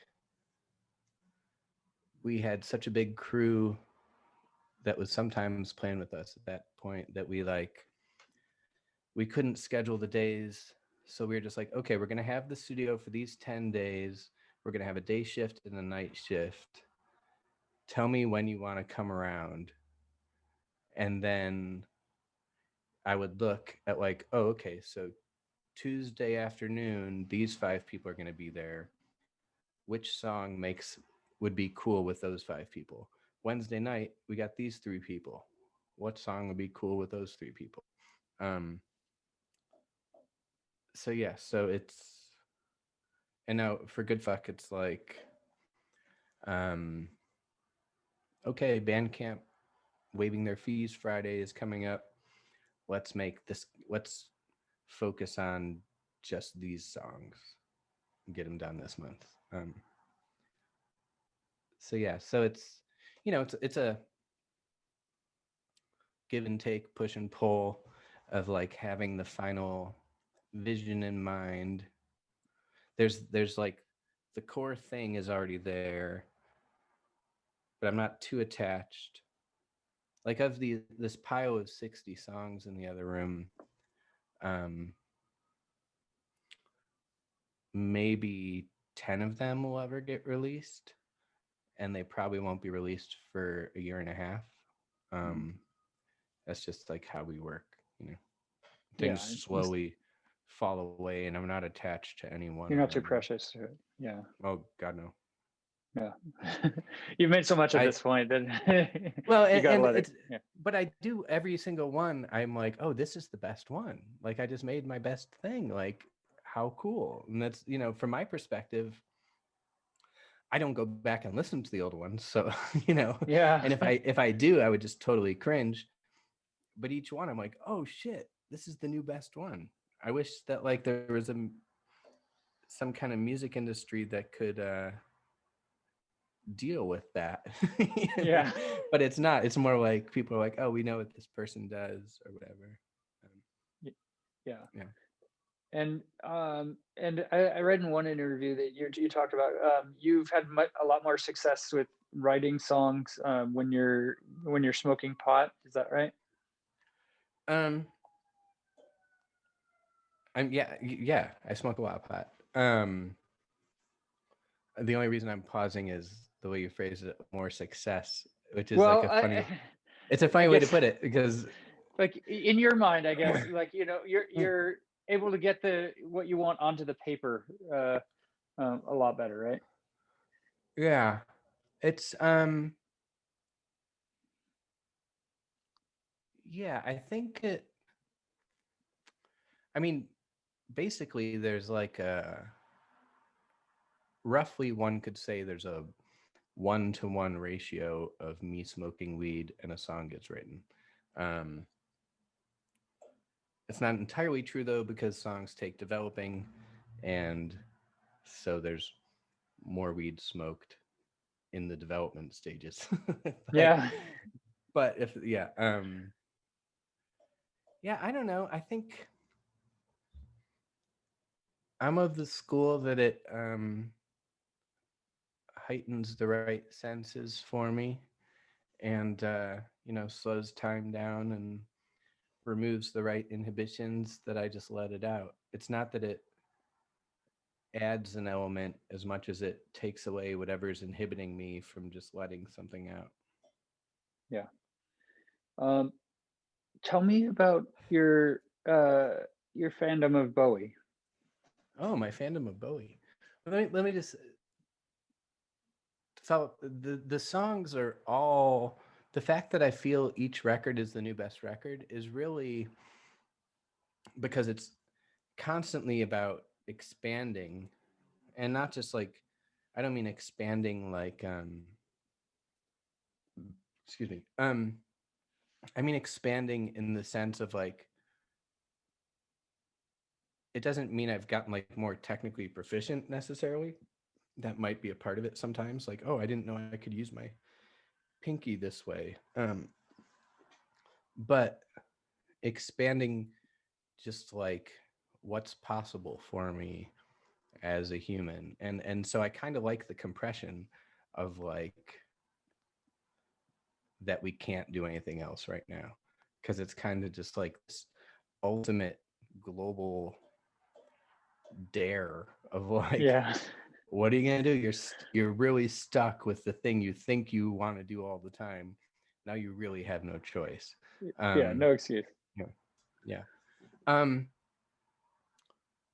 we had such a big crew that was sometimes playing with us at that point that we couldn't schedule the days. So we were just like, okay, we're going to have the studio for these 10 days. We're going to have a day shift and a night shift. Tell me when you want to come around. And then I would look at like, oh, okay, so Tuesday afternoon, these 5 people are going to be there. Which song would be cool with those 5 people? Wednesday night, we got these 3 people. What song would be cool with those 3 people? So yeah, so it's, and now for Good Fuck, it's like, okay, Bandcamp waiving their fees Friday is coming up. Let's focus on just these songs and get them done this month. So yeah, so it's it's a give and take, push and pull of like having the final vision in mind. There's like the core thing is already there, but I'm not too attached. Like of this pile of 60 songs in the other room, maybe 10 of them will ever get released, and they probably won't be released for a year and a half. That's just like how we work, things slowly fall away, and I'm not attached to any one You're of not too them. precious to it. Yeah. Oh God, no. Yeah. You've made so much at this point that well, you gotta let it. Yeah. But I do every single one. I'm like, oh, this is the best one. Like I just made my best thing. Like how cool. And that's, from my perspective, I don't go back and listen to the old ones. So, Yeah. and if I do, I would just totally cringe. But each one I'm like, oh shit, this is the new best one. I wish that like there was some kind of music industry that could deal with that. Yeah. But it's not. It's more like people are like, oh, we know what this person does or whatever. Yeah. And I read in one interview that you talked about you've had a lot more success with writing songs when you're smoking pot. Is that right? Yeah, I smoke a lot of pot. The only reason I'm pausing is the way you phrase it, more success, which is like a funny. It's a funny way to put it because, like in your mind, I guess, like you're able to get what you want onto the paper a lot better, right? Yeah, It's yeah, I think it, I mean, basically there's like a roughly, one could say there's a 1-to-1 ratio of me smoking weed and a song gets written. Um, it's not entirely true though, because songs take developing, and so there's more weed smoked in the development stages. but Yeah. but if yeah, I don't know. I think I'm of the school that it heightens the right senses for me, and slows time down and removes the right inhibitions, that I just let it out. It's not that it adds an element as much as it takes away whatever's inhibiting me from just letting something out. Yeah. Um, Tell me about your fandom of Bowie. Oh, my fandom of Bowie. Let me just so the songs are all, the fact that I feel each record is the new best record is really because it's constantly about expanding, and not just like, I don't mean expanding like excuse me. I mean expanding in the sense of like, it doesn't mean I've gotten like more technically proficient necessarily. That might be a part of it sometimes. Like, oh, I didn't know I could use my pinky this way. But expanding just like what's possible for me as a human. And so I kind of like the compression of like that we can't do anything else right now, because it's kind of just like this ultimate global dare of like, Yeah. what are you gonna do? You're really stuck with the thing you think you want to do all the time. Now you really have no choice. Yeah, um no excuse. yeah, yeah. um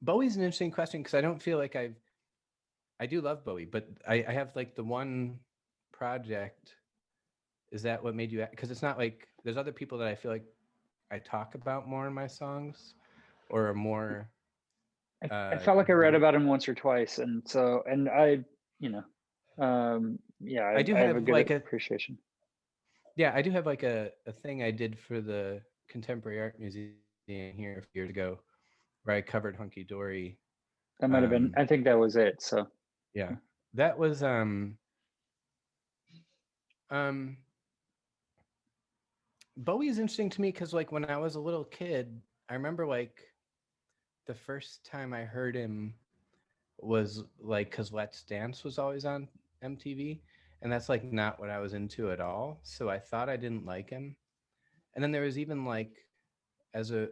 Bowie's an interesting question, because I don't feel like I do love Bowie, but I have like the one project. Is that what made you? Because it's not like there's other people that I feel like I talk about more in my songs, or are more I felt like I read devote. about him once or twice, and so and I, you know, yeah, I do I have a have good like a appreciation. Yeah, I do have like a thing I did for the Contemporary Art Museum here a few years ago, where I covered Hunky Dory. That might have been. Um, I think that was it. So yeah, that was um Bowie is interesting to me because like when I was a little kid, I remember like the first time I heard him was like because Let's Dance was always on MTV, and that's like not what I was into at all. So I thought I didn't like him. And then there was even like as a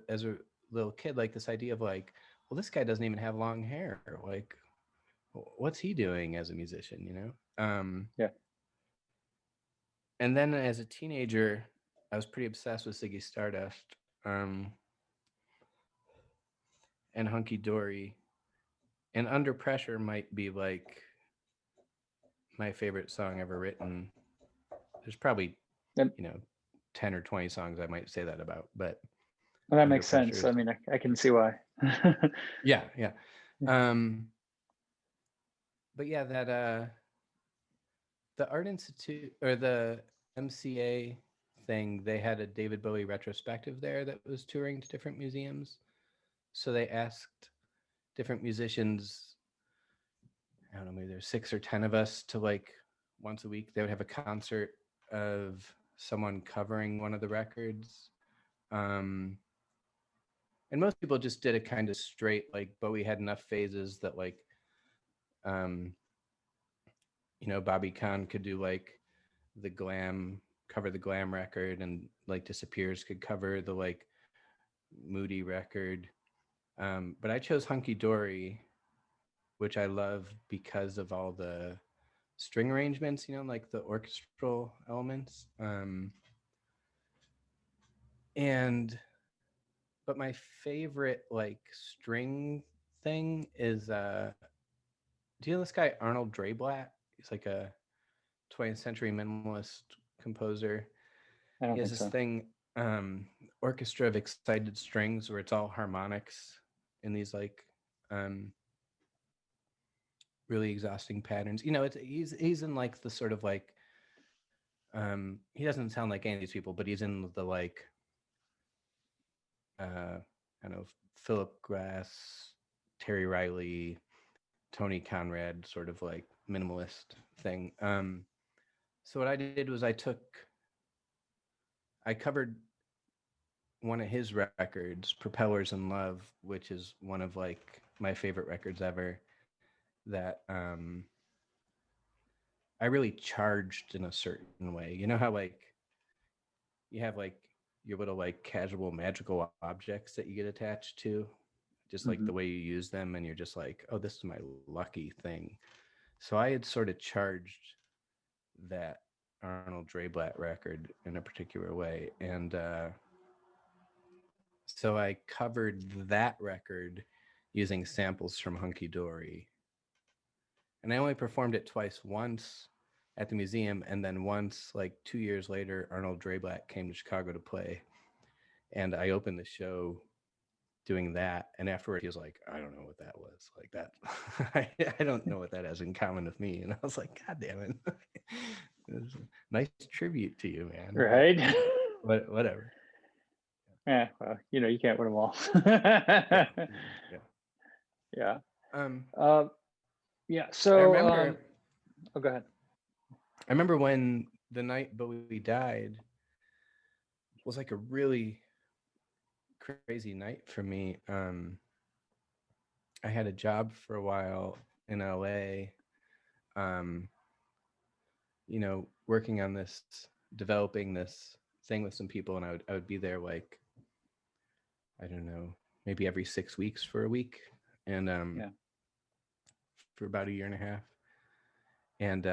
little kid, like this idea of like, well, this guy doesn't even have long hair. Like, what's he doing as a musician? yeah, And then as a teenager, I was pretty obsessed with Ziggy Stardust, and Hunky Dory, and Under Pressure might be like my favorite song ever written. There's probably, that, you know 10 or 20 songs I might say that about, but well, that Under makes Pressure sense. I is, mean, I can see why. yeah, yeah. um but yeah, that the Art Institute, or the MCA thing, they had a David Bowie retrospective there that was touring to different museums. So they asked different musicians, I don't know, maybe there's 6 or 10 of us, to like once a week they would have a concert of someone covering one of the records. Um, and most people just did a kind of straight, like Bowie had enough phases that like, um, Bobby Kahn could do like the glam, cover the glam record, and like Disappears could cover the like moody record. But I chose Hunky Dory, which I love because of all the string arrangements, like the orchestral elements. And but my favorite like string thing is do you know this guy Arnold Drayblatt? He's like a 20th century minimalist composer. I don't He has think this so. thing, orchestra of excited strings, where it's all harmonics in these like really exhausting patterns. You know, he's in like the sort of like he doesn't sound like any of these people, but he's in the like kind of Philip Glass, Terry Riley, Tony Conrad sort of like minimalist thing. So what I did was I covered one of his records, Propellers in Love, which is one of like my favorite records ever, that I really charged in a certain way. You know how like you have like your little like casual magical objects that you get attached to, just like Mm-hmm. the way you use them, and you're just like, oh, this is my lucky thing. So I had sort of charged that Arnold Dreyblatt record in a particular way, and so I covered that record using samples from Hunky Dory, and I only performed it twice. Once at the museum, and then once like 2 years later, Arnold Dreyblatt came to Chicago to play, and I opened the show doing that, and afterward he was like, I don't know what that was, like that. I don't know what that has in common with me. And I was like, god damn it. It was a nice tribute to you, man. Right. But whatever. Yeah. Well, you know, you can't win them all. Yeah. Yeah. um Yeah. I So, remember oh, go ahead. I remember when the night Bowie died was like a really crazy night for me. I had a job for a while in LA, you know, working on this, developing this thing with some people, and I would be there like, I don't know, maybe every 6 weeks for a week, and Yeah. for about a year and a half, and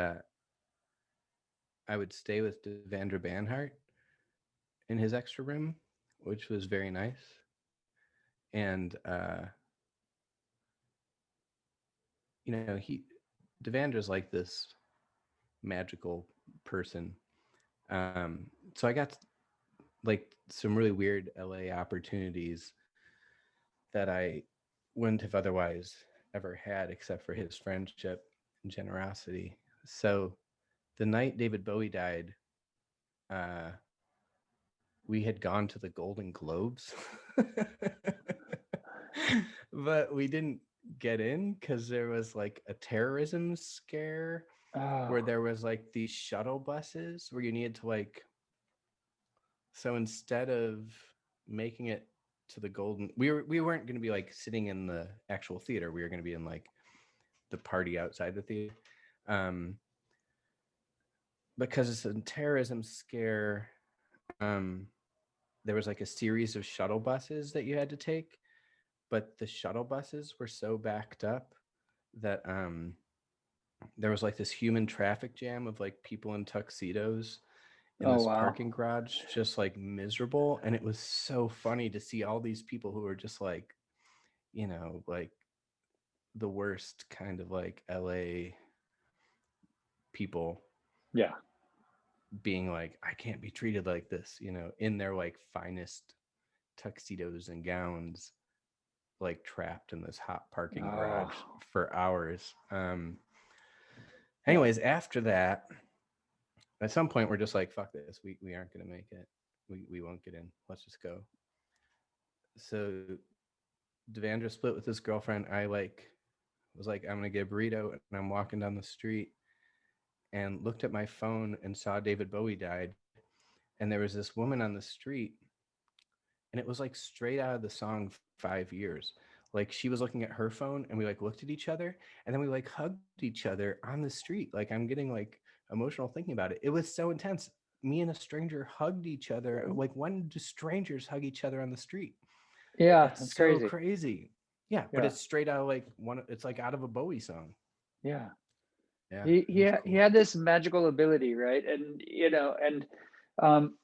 I would stay with Devendra Banhart in his extra room, which was very nice, and you know, Devandra's like this magical person. So I got like some really weird LA opportunities that I wouldn't have otherwise ever had, except for his friendship and generosity. So the night David Bowie died, uh, we had gone to the Golden Globes, but we didn't get in because there was like a terrorism scare where Oh, there was like these shuttle buses where you needed to like, so instead of making it to the golden, we weren't going to be like sitting in the actual theater. We were going to be in like the party outside the theater, um because it's a terrorism scare. There was like a series of shuttle buses that you had to take, but the shuttle buses were so backed up that there was like this human traffic jam of like people in tuxedos in oh, this wow. parking garage, just like miserable. And it was so funny to see all these people who were just like, you know, like the worst kind of like LA people Yeah. being like, I can't be treated like this, you know, in their like finest tuxedos and gowns, like trapped in this hot parking garage Oh, for hours. yeah. Anyways, after that, at some point we're just like, fuck this, we aren't gonna make it. We won't get in. Let's just go. So Devandra split with his girlfriend. I like was like, I'm gonna get a burrito, and I'm walking down the street and looked at my phone and saw David Bowie died. And there was this woman on the street, and it was like straight out of the song 5 Years. Like she was looking at her phone, and we like looked at each other, and then we like hugged each other on the street. Like I'm getting like emotional thinking about it. It was so intense. Me and a stranger hugged each other. Like when do strangers hug each other on the street? Yeah. It's That's so crazy. crazy. Yeah, but Yeah. it's straight out of like one. It's like out of a Bowie song. Yeah. Yeah, He it he was ha- he cool. had this magical ability, right? And you know, and um,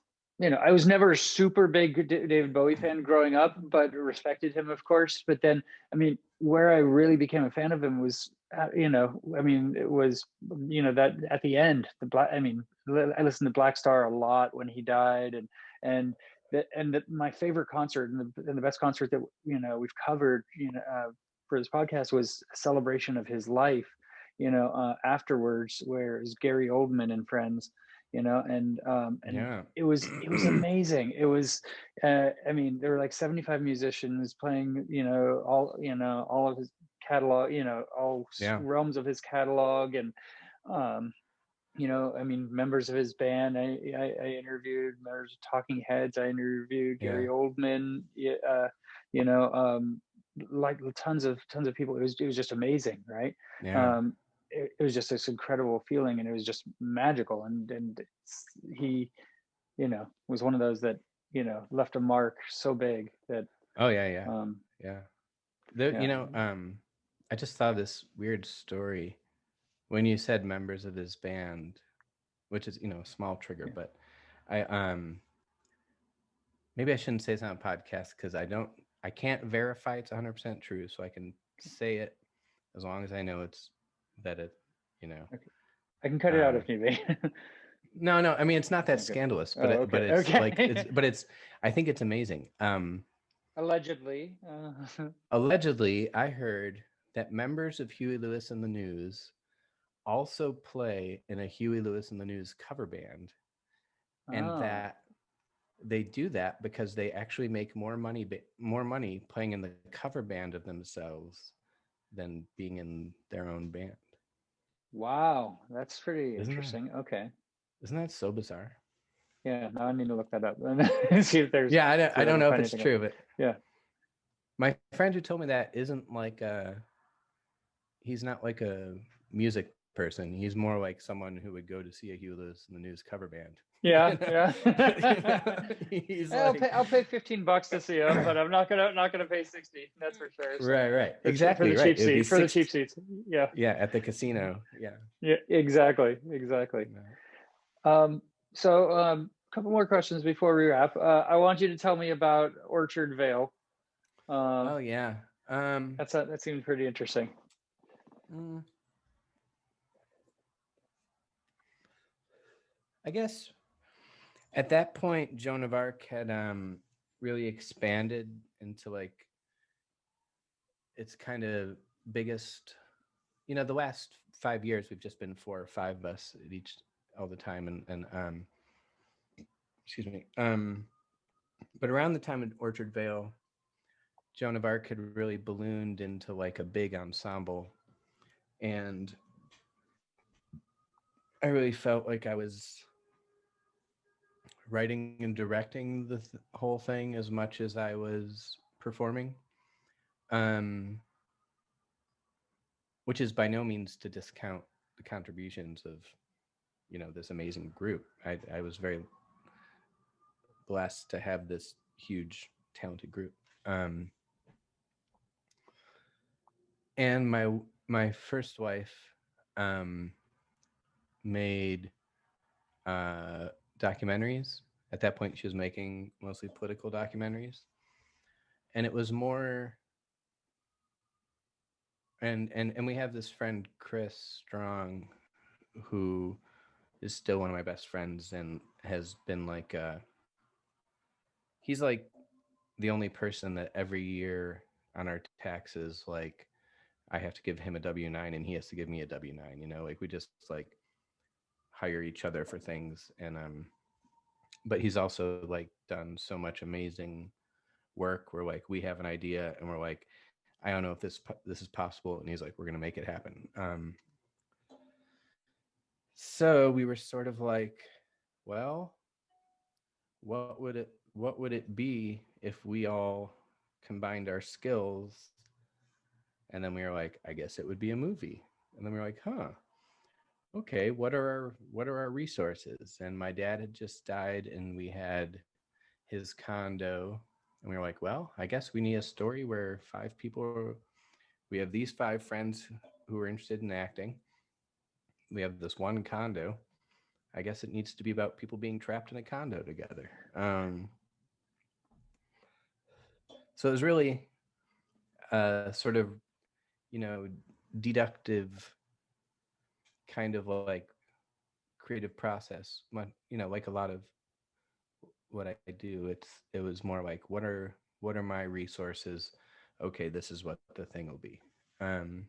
I was never a super big David Bowie fan growing up, but respected him, of course. But then, where I really became a fan of him was, it was, that at the end, I listened to Black Star a lot when he died, and my favorite concert and the best concert that we've covered, for this podcast was a celebration of his life, afterwards, where it was Gary Oldman and friends, and Yeah. it was amazing. It was, there were like 75 musicians playing, all of his catalog, all Yeah. realms of his catalog, and members of his band. I interviewed members of Talking Heads. I interviewed Gary Yeah. Oldman. You know, like tons of people. It was just amazing, right? Yeah. It was just this incredible feeling, and it was just magical. And he, was one of those that left a mark so big that Oh yeah, yeah. um, Yeah. There, yeah. I just thought of this weird story when you said members of his band, which is, a small trigger, Yeah. but I maybe I shouldn't say this on a podcast because I can't verify it's 100% true, so I can say it as long as I know that it, you know. Okay. I can cut it out Um if need be. no, I mean it's not that Okay. scandalous, Oh, but okay. it's like Okay. it's I think it's amazing. Allegedly. Allegedly, I heard that members of Huey Lewis and the News also play in a Huey Lewis and the News cover band, and Oh, that they do that because they actually make more money playing in the cover band of themselves than being in their own band. wow. That's pretty Isn't that interesting. Okay. isn't that so bizarre? Yeah. Now I need to look that up and see Yeah, see I if I don't can know if find it's anything else. true, but Yeah. my friend who told me that isn't like he's not like a music person. He's more like someone who would go to see a Huey Lewis and the News cover band. Yeah. Yeah. He's I'll like, pay $15 to see him, but I'm not gonna pay 60. That's for sure. So right, for exactly the right. cheap It would be seat, for the cheap 60. seats. Yeah. Yeah, at the casino. Yeah. Yeah. Exactly. Um, so a couple more questions before we wrap. I want you to tell me about Orchard Vale. Uh, Oh yeah. that seems pretty interesting. mm, I guess at that point, Joan of Arc had really expanded into like its kind of biggest. The last 5 years we've just been 4 or 5 of us at each all the time, and excuse me. But around the time of Orchard Vale, Joan of Arc had really ballooned into like a big ensemble, and I really felt like I was writing and directing the whole thing as much as I was performing. Which is by no means to discount the contributions of this amazing group. I was very blessed to have this huge talented group. And my first wife made documentaries. At that point she was making mostly political documentaries, and it was more, and we have this friend Chris Strong, who is still one of my best friends and has been like he's like the only person that every year on our taxes, like I have to give him a W-9 and he has to give me a W-9, like we just like hire each other for things. And but he's also like done so much amazing work where like we have an idea and we're like, I don't know if this is possible, and he's like, we're gonna make it happen. So we were sort of like, well, what would it be if we all combined our skills? And then we were like, I guess it would be a movie. And then we were like, okay, what are our resources? And my dad had just died, and we had his condo, and we were like, well, I guess we need a story where we have these 5 friends who are interested in acting. We have this one condo. I guess it needs to be about people being trapped in a condo together. So it was really sort of, you know, deductive kind of like creative process. You know, like a lot of what I do, it was more like what are my resources? Okay, this is what the thing will be. Um,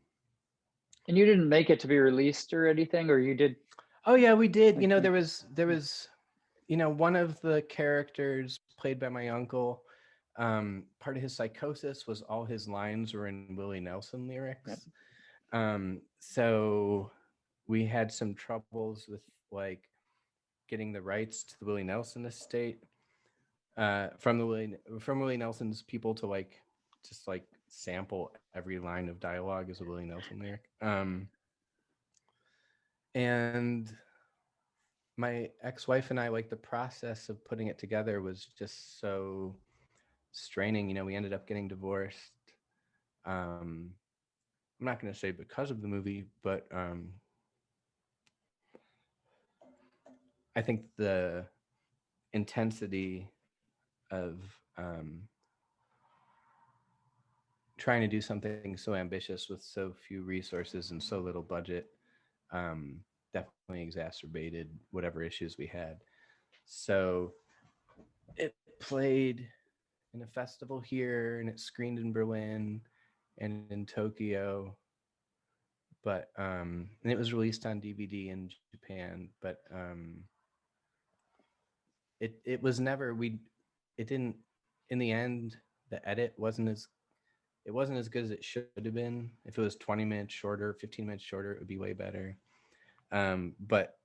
And you didn't make it to be released or anything, or you did? oh yeah, we did. You Like, know, there was you know, one of the characters played by my uncle. Part of his psychosis was all his lines were in Willie Nelson yeah. lyrics. So we had some troubles with like getting the rights to the Willie Nelson estate from Willie Nelson's people to like just like sample every line of dialogue as a Willie Nelson lyric. And my ex-wife and I, like, the process of putting it together was just so straining. You know, we ended up getting divorced. Um, I'm not going to say because of the movie, but I think the intensity of trying to do something so ambitious with so few resources and so little budget definitely exacerbated whatever issues we had. So it played in a festival here, and it screened in Berlin and in Tokyo. But and it was released on DVD in Japan. But it was never it didn't in the end. The edit wasn't as good as it should have been. If it was 20 minutes shorter, 15 minutes shorter, it would be way better. But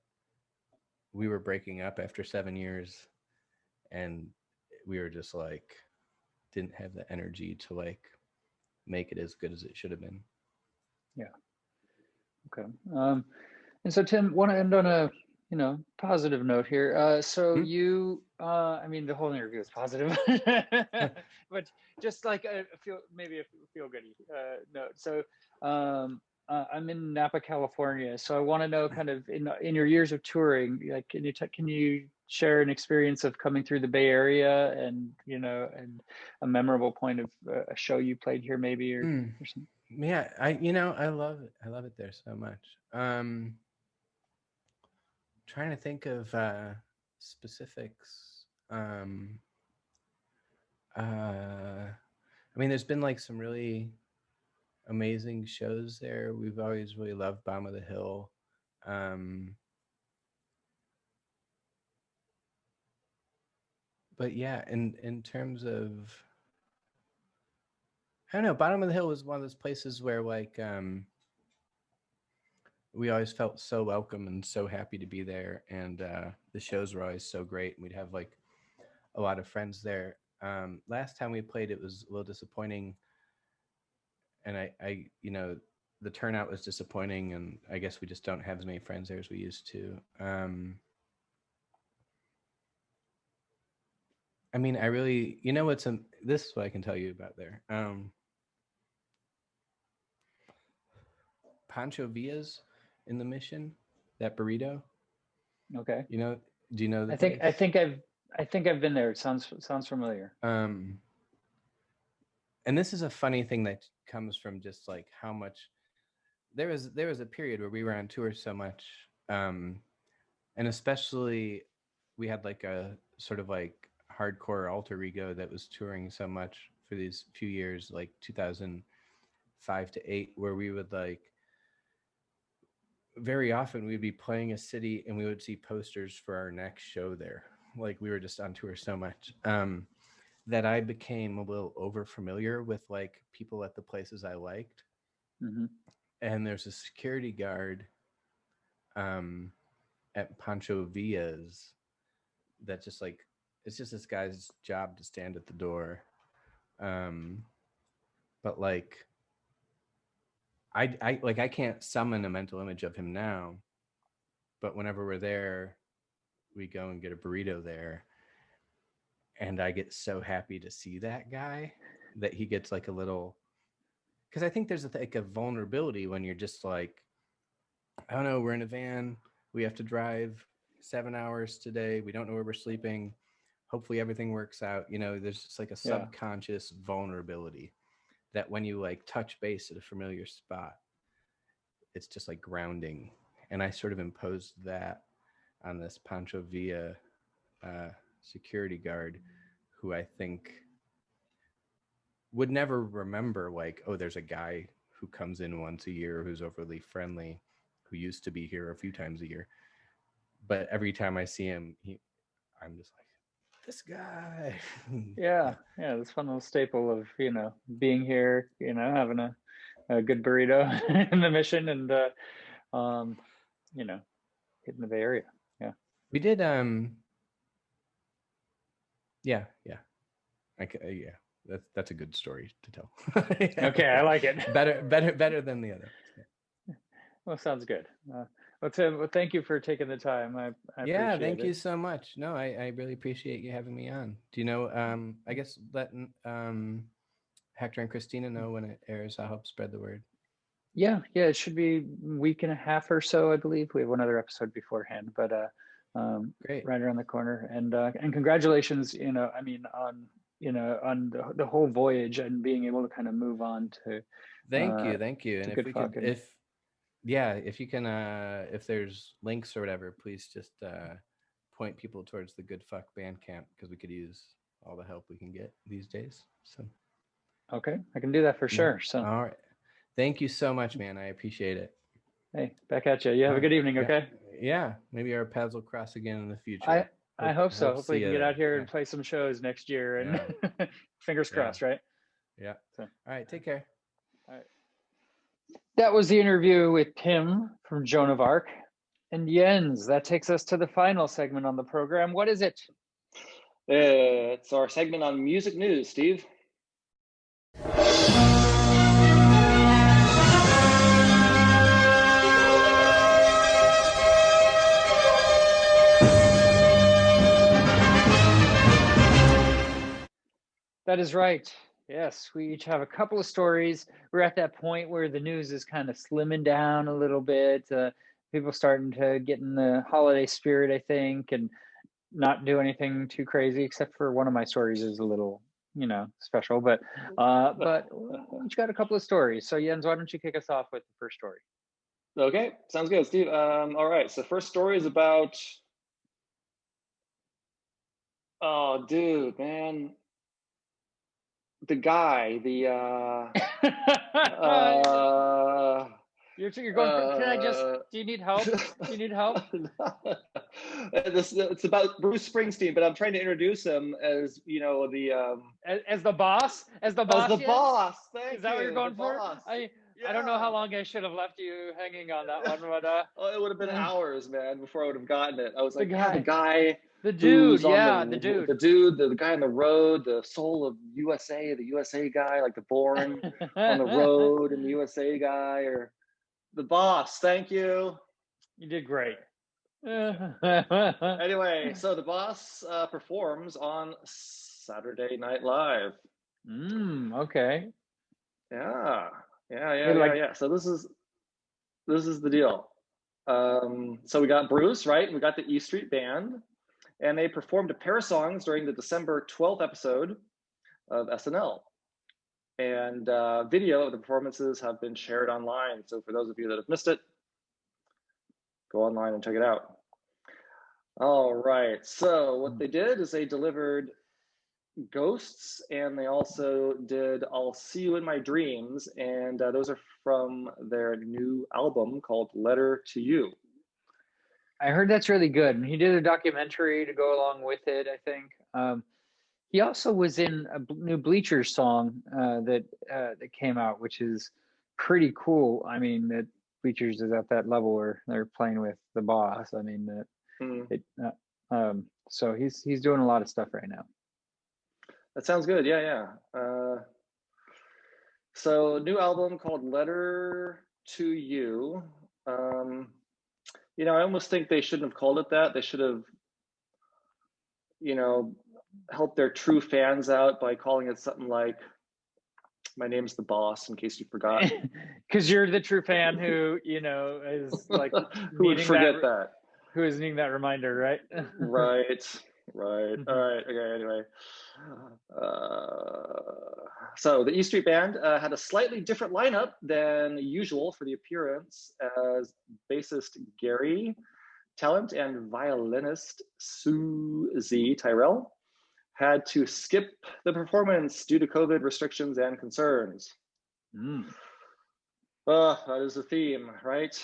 we were breaking up after 7 years, and we were just like didn't have the energy to like make it as good as it should have been. Yeah. Okay. And so Tim, want to end on a positive note here. So you, I mean, the whole interview is positive, but just like a feel goody note. So I'm in Napa, California. So I want to know, kind of in your years of touring, like, can you share an experience of coming through the Bay Area, and and a memorable point of a show you played here, maybe, or something? Yeah, I love it. I love it there so much. Trying to think of specifics. I mean, there's been like some really amazing shows there. We've always really loved Bottom of the Hill. But yeah, in terms of, I don't know, Bottom of the Hill was one of those places where like we always felt so welcome and so happy to be there, and the shows were always so great, and we'd have like a lot of friends there. Last time we played, it was a little disappointing, and I the turnout was disappointing, and I guess we just don't have as many friends there as we used to. I mean, I really, this is what I can tell you about there. Pancho Villa's in the Mission, that burrito. Okay. Do you know the I place? I think I've been there. It sounds familiar. And this is a funny thing that comes from just like how much there was a period where we were on tour so much, and especially we had like a sort of like hardcore alter ego that was touring so much for these few years, like 2005 to 8, where we would like very often we'd be playing a city and we would see posters for our next show there. Like we were just on tour so much that I became a little over familiar with like people at the places I liked. Mm-hmm. And there's a security guard at Pancho Villa's that just like, it's just this guy's job to stand at the door. But like, I can't summon a mental image of him now, but whenever we're there, we go and get a burrito there, and I get so happy to see that guy that he gets like a little, because I think there's like a vulnerability when you're just like, I don't know, we're in a van, we have to drive 7 hours today. We don't know where we're sleeping. Hopefully everything works out. You know, there's just like a subconscious vulnerability that when you like touch base at a familiar spot, it's just like grounding. And I sort of imposed that on this Pancho Villa security guard, who I think would never remember like, oh, there's a guy who comes in once a year who's overly friendly, who used to be here a few times a year. But every time I see him, I'm just like, this guy. Yeah, this fun little staple of, you know, being here, you know, having a good burrito in the mission, and you know, hitting the Bay Area. Yeah. We did yeah. That's a good story to tell. Okay, I like it. Better than the other. Well, sounds good. Well, Tim, well, thank you for taking the time. I appreciate thank it. you so much. No, I really appreciate you having me on. Do you know, I guess letting Hector and Christina know when it airs, I'll help spread the word. Yeah, it should be a week and a half or so, I believe. We have one other episode beforehand, but great, right around the corner. And congratulations, you know, I mean, on, you know, on the whole voyage and being able to kind of move on to. Thank you. And if we could, if you can, if there's links or whatever, please just point people towards the Good Fuck Bandcamp, because we could use all the help we can get these days. So. Okay, I can do that for sure. So. All right. Thank you so much, man. I appreciate it. Hey, back at you. You have a good evening, okay? Yeah. Maybe our paths will cross again in the future. I hope so. Hopefully we can get out here and play some shows next year, and fingers crossed, right? Yeah. So. All right. Take care. All right. That was the interview with Tim from Joan of Arc. And Jens, that takes us to the final segment on the program. What is it? It's our segment on music news, Steve. That is right. Yes, we each have a couple of stories. We're at that point where the news is kind of slimming down a little bit. People starting to get in the holiday spirit, I think, and not do anything too crazy, except for one of my stories is a little, you know, special. But we each got a couple of stories. So Jens, why don't you kick us off with the first story? Okay, sounds good, Steve. All right, so first story is about, oh, dude, man. The guy, you're going, can I just, do you need help? It's about Bruce Springsteen, but I'm trying to introduce him as, you know, as the boss? As the boss? Thank you. Is that what you're going for? I don't know how long I should have left you hanging on that one, but it would have been hours, man, before I would have gotten it. I was like, the dude, the guy on the road, the soul of USA, the USA guy, like the Born on the road and the USA guy, or the boss. Thank you. You did great. Anyway, so the boss performs on Saturday Night Live. Okay. Yeah. So this is the deal. So we got Bruce, right? We got the E Street Band, and they performed a pair of songs during the December 12th episode of SNL. And video of the performances have been shared online. So for those of you that have missed it, go online and check it out. All right. So what they did is they delivered Ghosts, and they also did I'll See You in My Dreams. And those are from their new album called Letter to You. I heard that's really good. And he did a documentary to go along with it, I think. He also was in a new Bleachers song that came out, which is pretty cool. I mean, that Bleachers is at that level where they're playing with the boss. I mean, so he's doing a lot of stuff right now. That sounds good. Yeah. So new album called Letter to You. You know, I almost think they shouldn't have called it that. They should have, you know, help their true fans out by calling it something like My Name's the Boss, in case you forgot. Because you're the true fan who, you know, is like who would forget that. who is needing that reminder, right? Right. Right. All right. Okay. Anyway, so the E Street Band had a slightly different lineup than usual for the appearance, as bassist Gary, talent and violinist Susie Tyrell had to skip the performance due to COVID restrictions and concerns. That is the theme, right?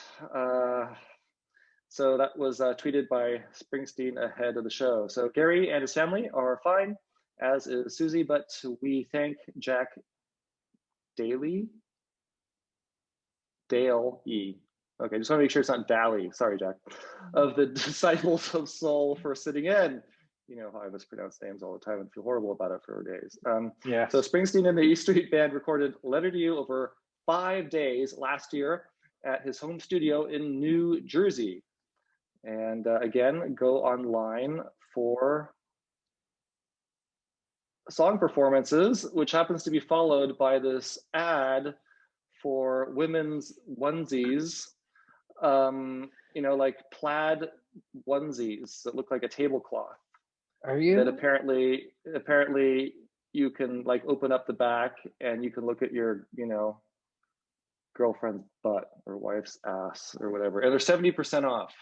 So that was tweeted by Springsteen ahead of the show. So Gary and his family are fine, as is Susie, but we thank Jack Dale E. Okay, just want to make sure it's not Dally. Sorry, Jack. Of the Disciples of Soul for sitting in. You know how I mispronounce names all the time and feel horrible about it for days. Yeah. So Springsteen and the E Street Band recorded Letter to You over 5 days last year at his home studio in New Jersey. And again, go online for song performances, which happens to be followed by this ad for women's onesies, you know, like plaid onesies that look like a tablecloth. Are you? That apparently you can like open up the back and you can look at your, you know, girlfriend's butt or wife's ass or whatever. And they're 70% off.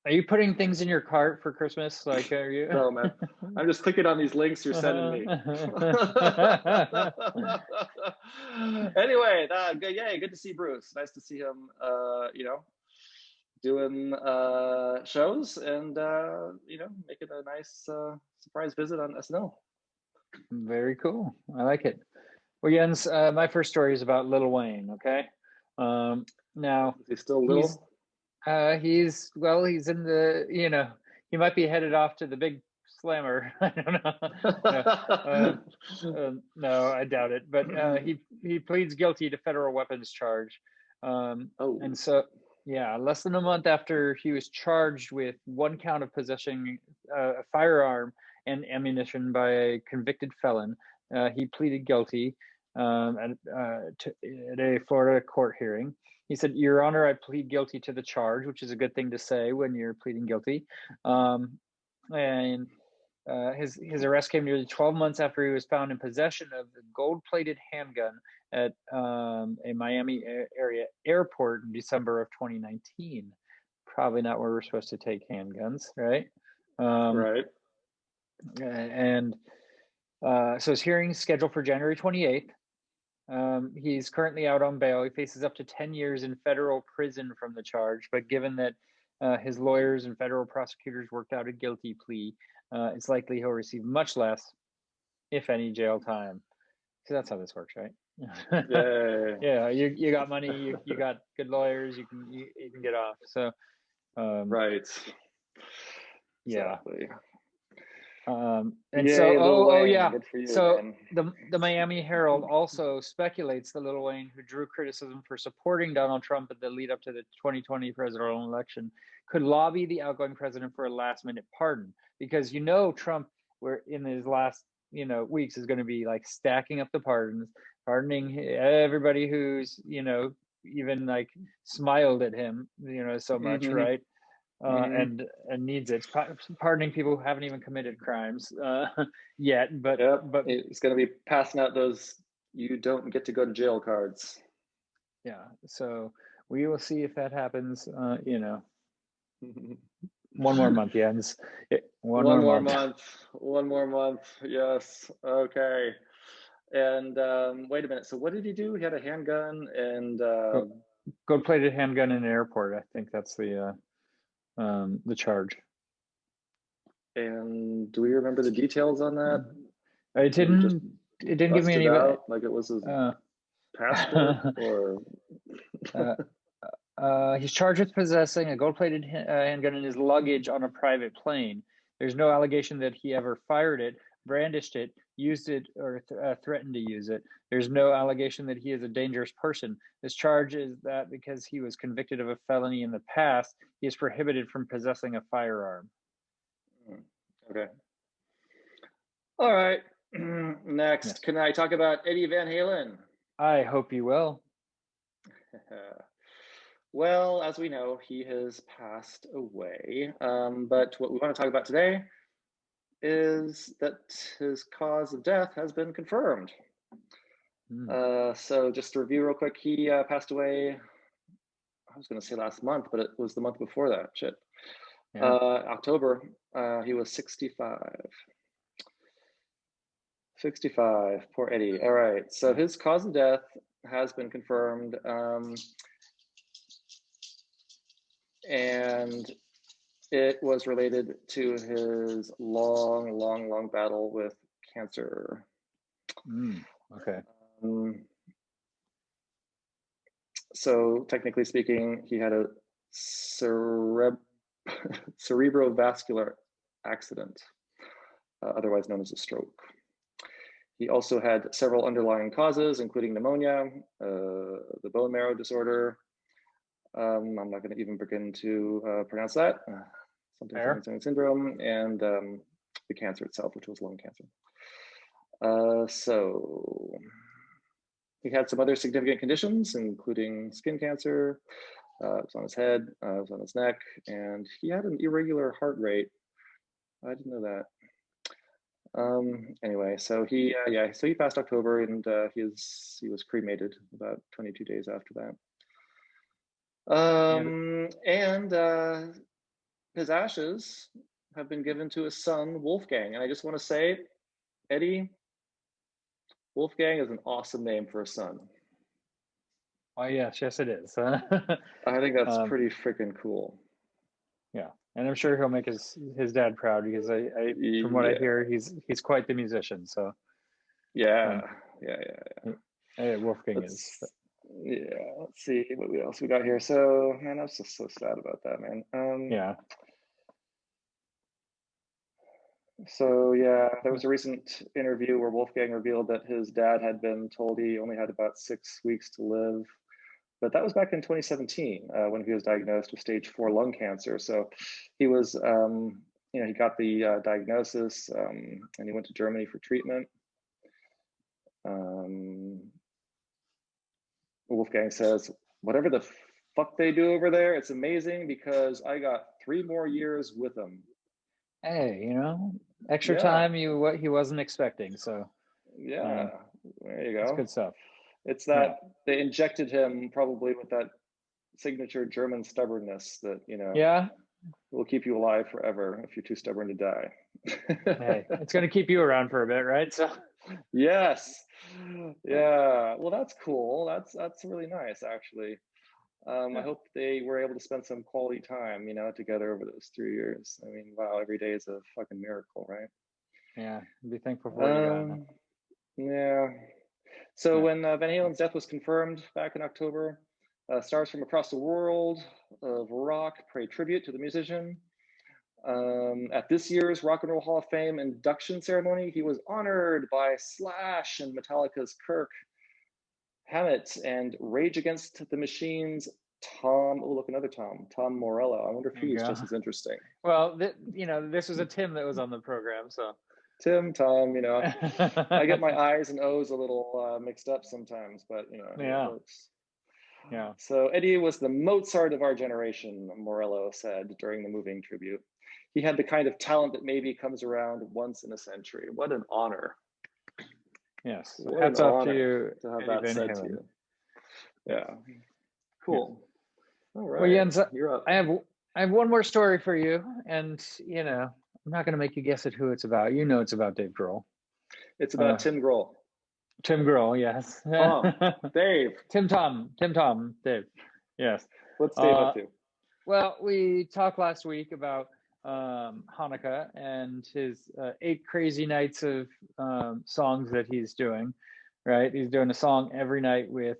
Are you putting things in your cart for Christmas? Like, are you? No, man. I'm just clicking on these links you're sending me. Anyway, yay, good to see Bruce. Nice to see him, you know, doing shows and, you know, making a nice surprise visit on SNL. Very cool. I like it. Well, Jens, my first story is about Lil Wayne, okay? Now, is he still little? He's in the, you know, he might be headed off to the big slammer. I don't know. No, I doubt it. But he pleads guilty to federal weapons charge. And so, yeah, less than a month after he was charged with 1 count of possessing a firearm and ammunition by a convicted felon, he pleaded guilty at a Florida court hearing. He said, "Your Honor, I plead guilty to the charge," which is a good thing to say when you're pleading guilty. And his arrest came nearly 12 months after he was found in possession of the gold-plated handgun at a Miami area airport in December of 2019. Probably not where we're supposed to take handguns, right? Right. And so his hearing is scheduled for January 28th. He's currently out on bail. He faces up to 10 years in federal prison from the charge, but given that his lawyers and federal prosecutors worked out a guilty plea, it's likely he'll receive much less, if any, jail time. So that's how this works, right? Yeah, you got money, you got good lawyers, you can get off. So right. Yeah. Exactly. And Yay, so yeah, you, so man. the Miami Herald also speculates that Lil Wayne, who drew criticism for supporting Donald Trump at the lead up to the 2020 presidential election, could lobby the outgoing president for a last minute pardon, because, you know, Trump, where in his last, you know, weeks is going to be like stacking up the pardons, pardoning everybody who's, you know, even like smiled at him, you know, so much, right? And needs it. Pardoning people who haven't even committed crimes yet, but it's going to be passing out those "you don't get to go to jail" cards. Yeah, so we will see if that happens. You know, 1 more month, Jens. One more month. 1 more month. Yes. Okay. And wait a minute. So what did he do? He had a handgun and gold-plated handgun in an airport. I think that's the charge. And do we remember the details on that? It didn't give me any. Like it was his passport or. He's charged with possessing a gold-plated handgun in his luggage on a private plane. There's no allegation that he ever fired it, brandished it, used it, or threatened to use it. There's no allegation that he is a dangerous person. This charge is that because he was convicted of a felony in the past, he is prohibited from possessing a firearm. Okay. All right. Next, yes. Can I talk about Eddie Van Halen? I hope you will. Well, as we know, he has passed away. But what we want to talk about today is that his cause of death has been confirmed. So just to review real quick, he passed away, I was going to say last month, but it was the month before that. Shit. Yeah. October, he was 65. 65, poor Eddie. All right, so his cause of death has been confirmed. And it was related to his long battle with cancer. Okay. So technically speaking, he had a cerebrovascular accident, otherwise known as a stroke. He also had several underlying causes, including pneumonia, the bone marrow disorder. I'm not going to even begin to pronounce that. Something syndrome, and the cancer itself, which was lung cancer. So he had some other significant conditions, including skin cancer. It was on his head, it was on his neck, and he had an irregular heart rate. I didn't know that. Anyway, so he passed October, and he was cremated about 22 days after that. And his ashes have been given to his son, Wolfgang. And I just want to say, Eddie, Wolfgang is an awesome name for a son. Oh, yes, it is. I think that's pretty freaking cool. Yeah, and I'm sure he'll make his dad proud, because from what I hear, he's quite the musician. So yeah. Wolfgang is. Yeah, let's see what else we got here. So, man, I was just so sad about that, man. Yeah. So yeah, there was a recent interview where Wolfgang revealed that his dad had been told he only had about 6 weeks to live, but that was back in 2017 when he was diagnosed with stage 4 lung cancer. So he was, he got the diagnosis, and he went to Germany for treatment. Wolfgang says, "Whatever the fuck they do over there, it's amazing because I got 3 more years with them." Hey, extra time he wasn't expecting. So yeah, there you go. That's good stuff. It's that they injected him probably with that signature German stubbornness that will keep you alive forever if you're too stubborn to die. Hey, it's going to keep you around for a bit, right? So yes, yeah. Well, that's cool. That's really nice, actually. I hope they were able to spend some quality time, together over those 3 years. I mean, wow, every day is a fucking miracle, right? Yeah, be thankful for what you got. Yeah. So when Van Halen's death was confirmed back in October, stars from across the world of rock paid tribute to the musician. At this year's Rock and Roll Hall of Fame induction ceremony, he was honored by Slash and Metallica's Kirk Hammett and Rage Against the Machine's Tom Morello. I wonder if he's just as interesting. Well, this was a Tim that was on the program, so. Tom, I get my I's and O's a little mixed up sometimes, but it works. Yeah. So Eddie was the Mozart of our generation, Morello said during the moving tribute. He had the kind of talent that maybe comes around once in a century. What an honor. Yes. Hats off to you to have that said to you. Yeah. Cool. Yeah. All right. Well, Jens, you're up. I have one more story for you, and I'm not going to make you guess who it's about. It's about Dave Grohl. It's about Tim Grohl. Tim Grohl, yes. Tom, Dave. Tom, Dave. Yes. What's Dave up to? Well, we talked last week about Hanukkah and his 8 crazy nights of songs that he's doing, right? He's doing a song every night with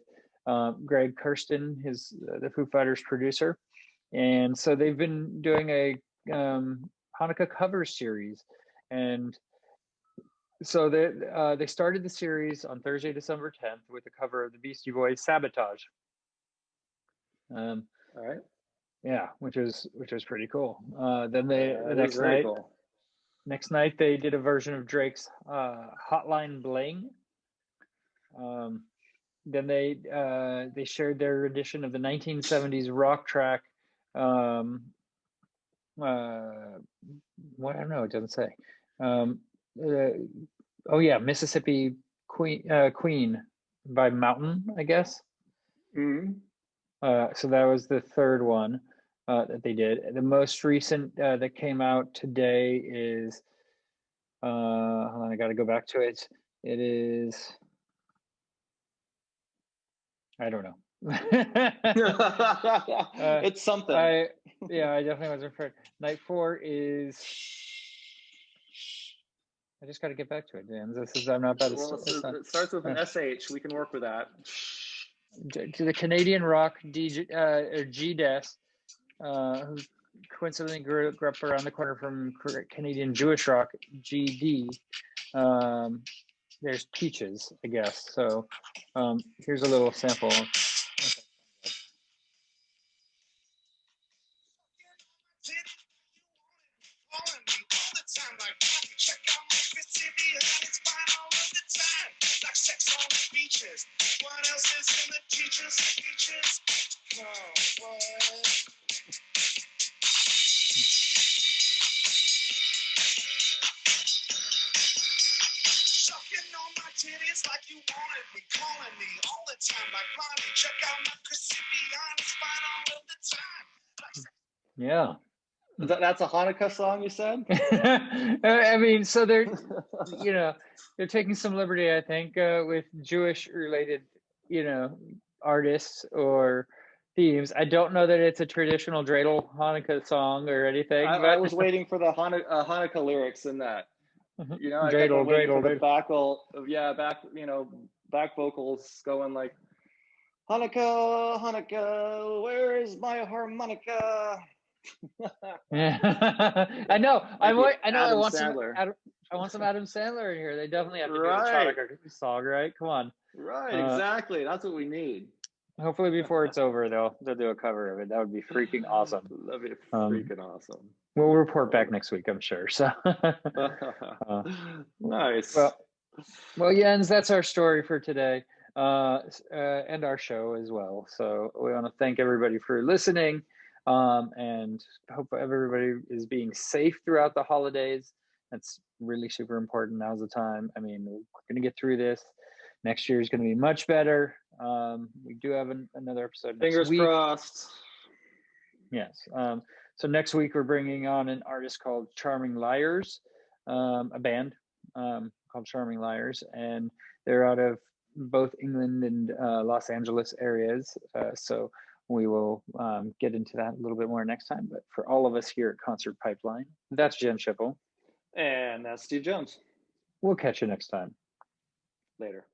Greg Kurstin, the Foo Fighters producer. And so they've been doing a Hanukkah covers series. And so they started the series on Thursday, December 10th with a cover of the Beastie Boys' Sabotage. All right. Yeah, which was pretty cool. Then next night they did a version of Drake's Hotline Bling. then they shared their edition of the 1970s rock track. What, I don't know, it doesn't say. Oh yeah, Mississippi Queen by Mountain, I guess. Mm-hmm. So that was the third one that they did. The most recent that came out today is hold on, I got to go back to it. It is, I don't know. It's something. I definitely wasn't prepared. Night 4 is. I just got to get back to it, Dan. I'm not bad. Well, it starts with an SH. We can work with that. To the Canadian rock DJ G-Des, who coincidentally grew up around the corner from Canadian Jewish rock GD. There's Peaches, I guess. So here's a little sample. What else is in the teachers? Oh, boy. Sucking on my titties like you wanted me, calling me all the time like Ronnie. Check out my Christian, it's fine all of the time. Yeah. That's a Hanukkah song, you said? I mean, so they're, they're taking some liberty, I think, with Jewish related, artists or themes. I don't know that it's a traditional dreidel Hanukkah song or anything. I was waiting for the Hanukkah lyrics in that. I kept dreidel, waiting for the dreidel. back vocals going like, Hanukkah, Hanukkah, where is my harmonica? I know. I want some Adam Sandler in here. They definitely have to do a Hanukkah song, right? Come on. Right, exactly. That's what we need. Hopefully, before it's over, they'll do a cover of it. That would be freaking awesome. That'd be freaking awesome. We'll report back next week, I'm sure. So nice. Well, Jens, that's our story for today, and our show as well. So we want to thank everybody for listening, and hope everybody is being safe throughout the holidays. That's really super important. Now's the time. I mean, we're going to get through this. Next year is going to be much better. We do have another episode next week. Fingers crossed. Yes. So next week we're bringing on an artist called Charming Liars, a band called Charming Liars, and they're out of both England and Los Angeles areas. So we will get into that a little bit more next time. But for all of us here at Concert Pipeline, that's Jen Schipple. And that's Steve Jones. We'll catch you next time. Later.